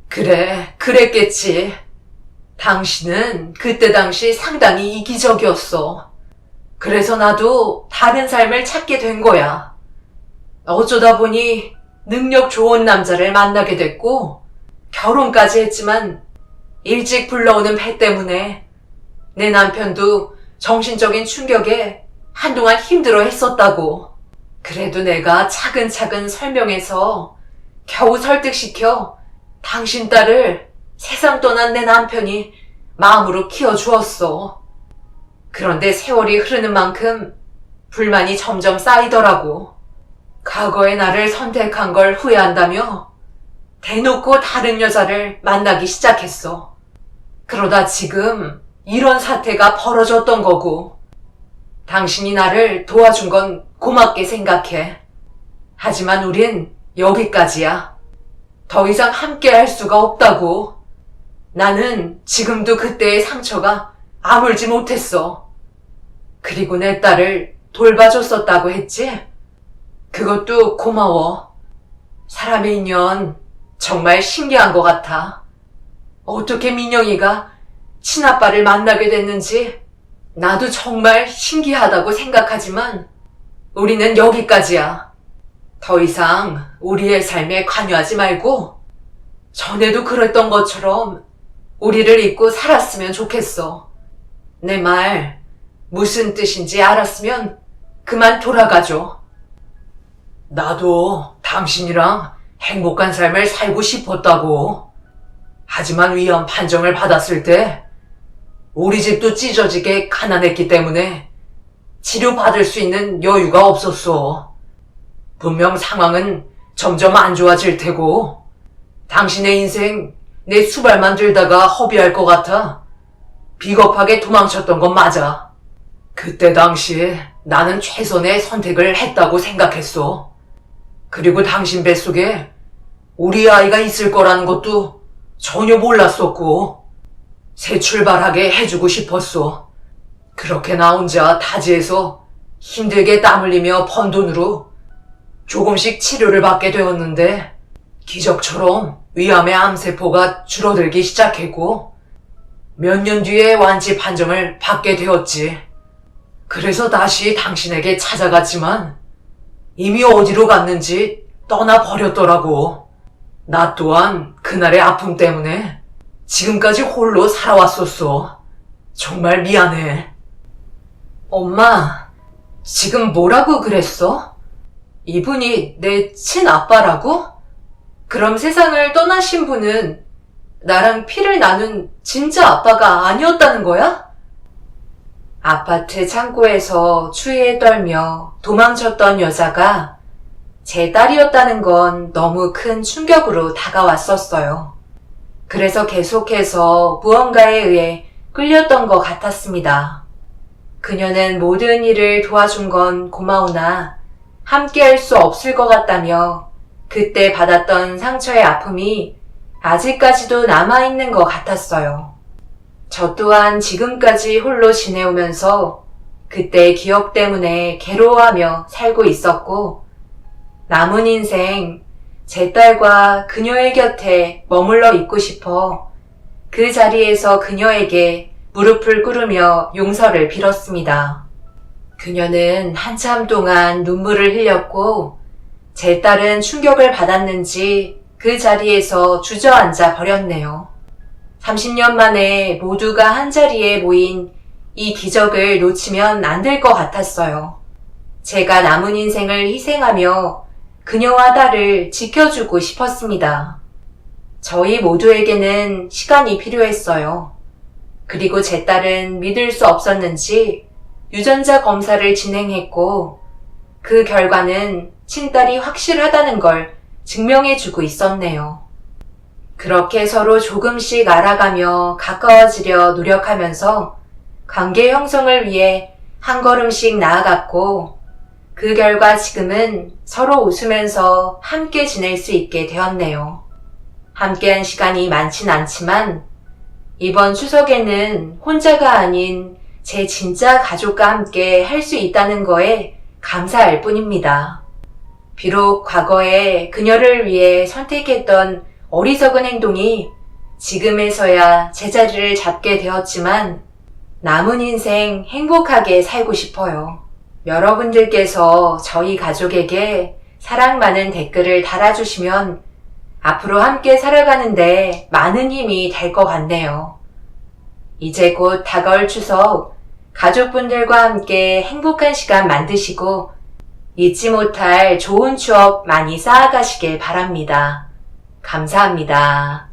[SPEAKER 2] 그래, 그랬겠지. 당신은 그때 당시 상당히 이기적이었어. 그래서 나도 다른 삶을 찾게 된 거야. 어쩌다 보니 능력 좋은 남자를 만나게 됐고 결혼까지 했지만 일찍 불러오는 배 때문에 내 남편도 정신적인 충격에 한동안 힘들어 했었다고. 그래도 내가 차근차근 설명해서 겨우 설득시켜 당신 딸을 세상 떠난 내 남편이 마음으로 키워주었어. 그런데 세월이 흐르는 만큼 불만이 점점 쌓이더라고. 과거에 나를 선택한 걸 후회한다며 대놓고 다른 여자를 만나기 시작했어. 그러다 지금 이런 사태가 벌어졌던 거고. 당신이 나를 도와준 건 고맙게 생각해. 하지만 우린 여기까지야. 더 이상 함께 할 수가 없다고. 나는 지금도 그때의 상처가 아물지 못했어. 그리고 내 딸을 돌봐줬었다고 했지? 그것도 고마워. 사람의 인연 정말 신기한 것 같아. 어떻게 민영이가 친아빠를 만나게 됐는지 나도 정말 신기하다고 생각하지만 우리는 여기까지야. 더 이상 우리의 삶에 관여하지 말고 전에도 그랬던 것처럼 우리를 잊고 살았으면 좋겠어. 내 말 무슨 뜻인지 알았으면 그만 돌아가줘. 나도 당신이랑 행복한 삶을 살고 싶었다고. 하지만 위험 판정을 받았을 때 우리 집도 찢어지게 가난했기 때문에 치료받을 수 있는 여유가 없었어. 분명 상황은 점점 안 좋아질 테고 당신의 인생 내 수발만 들다가 허비할 것 같아 비겁하게 도망쳤던 건 맞아. 그때 당시에 나는 최선의 선택을 했다고 생각했어. 그리고 당신 뱃속에 우리 아이가 있을 거라는 것도 전혀 몰랐었고 새 출발하게 해주고 싶었어. 그렇게 나 혼자 타지에서 힘들게 땀 흘리며 번 돈으로 조금씩 치료를 받게 되었는데 기적처럼 위암의 암세포가 줄어들기 시작했고 몇 년 뒤에 완치 판정을 받게 되었지. 그래서 다시 당신에게 찾아갔지만 이미 어디로 갔는지 떠나버렸더라고. 나 또한 그날의 아픔 때문에 지금까지 홀로 살아왔었어. 정말 미안해. 엄마, 지금 뭐라고 그랬어? 이분이 내 친아빠라고? 그럼 세상을 떠나신 분은 나랑 피를 나눈 진짜 아빠가 아니었다는 거야? 아파트 창고에서 추위에 떨며 도망쳤던 여자가
[SPEAKER 1] 제 딸이었다는 건 너무 큰 충격으로 다가왔었어요. 그래서 계속해서 무언가에 의해 끌렸던 것 같았습니다. 그녀는 모든 일을 도와준 건 고마우나 함께 할 수 없을 것 같다며 그때 받았던 상처의 아픔이 아직까지도 남아있는 것 같았어요. 저 또한 지금까지 홀로 지내오면서 그때의 기억 때문에 괴로워하며 살고 있었고, 남은 인생 제 딸과 그녀의 곁에 머물러 있고 싶어 그 자리에서 그녀에게 무릎을 꿇으며 용서를 빌었습니다. 그녀는 한참 동안 눈물을 흘렸고 제 딸은 충격을 받았는지 그 자리에서 주저앉아 버렸네요. 30년 만에 모두가 한자리에 모인 이 기적을 놓치면 안 될 것 같았어요. 제가 남은 인생을 희생하며 그녀와 딸을 지켜주고 싶었습니다. 저희 모두에게는 시간이 필요했어요. 그리고 제 딸은 믿을 수 없었는지 유전자 검사를 진행했고 그 결과는 친딸이 확실하다는 걸 증명해주고 있었네요. 그렇게 서로 조금씩 알아가며 가까워지려 노력하면서 관계 형성을 위해 한 걸음씩 나아갔고 그 결과 지금은 서로 웃으면서 함께 지낼 수 있게 되었네요. 함께한 시간이 많진 않지만 이번 추석에는 혼자가 아닌 제 진짜 가족과 함께 할 수 있다는 거에 감사할 뿐입니다. 비록 과거에 그녀를 위해 선택했던 어리석은 행동이 지금에서야 제자리를 잡게 되었지만 남은 인생 행복하게 살고 싶어요. 여러분들께서 저희 가족에게 사랑 많은 댓글을 달아주시면 앞으로 함께 살아가는데 많은 힘이 될 것 같네요. 이제 곧 다가올 추석, 가족분들과 함께 행복한 시간 만드시고 잊지 못할 좋은 추억 많이 쌓아가시길 바랍니다. 감사합니다.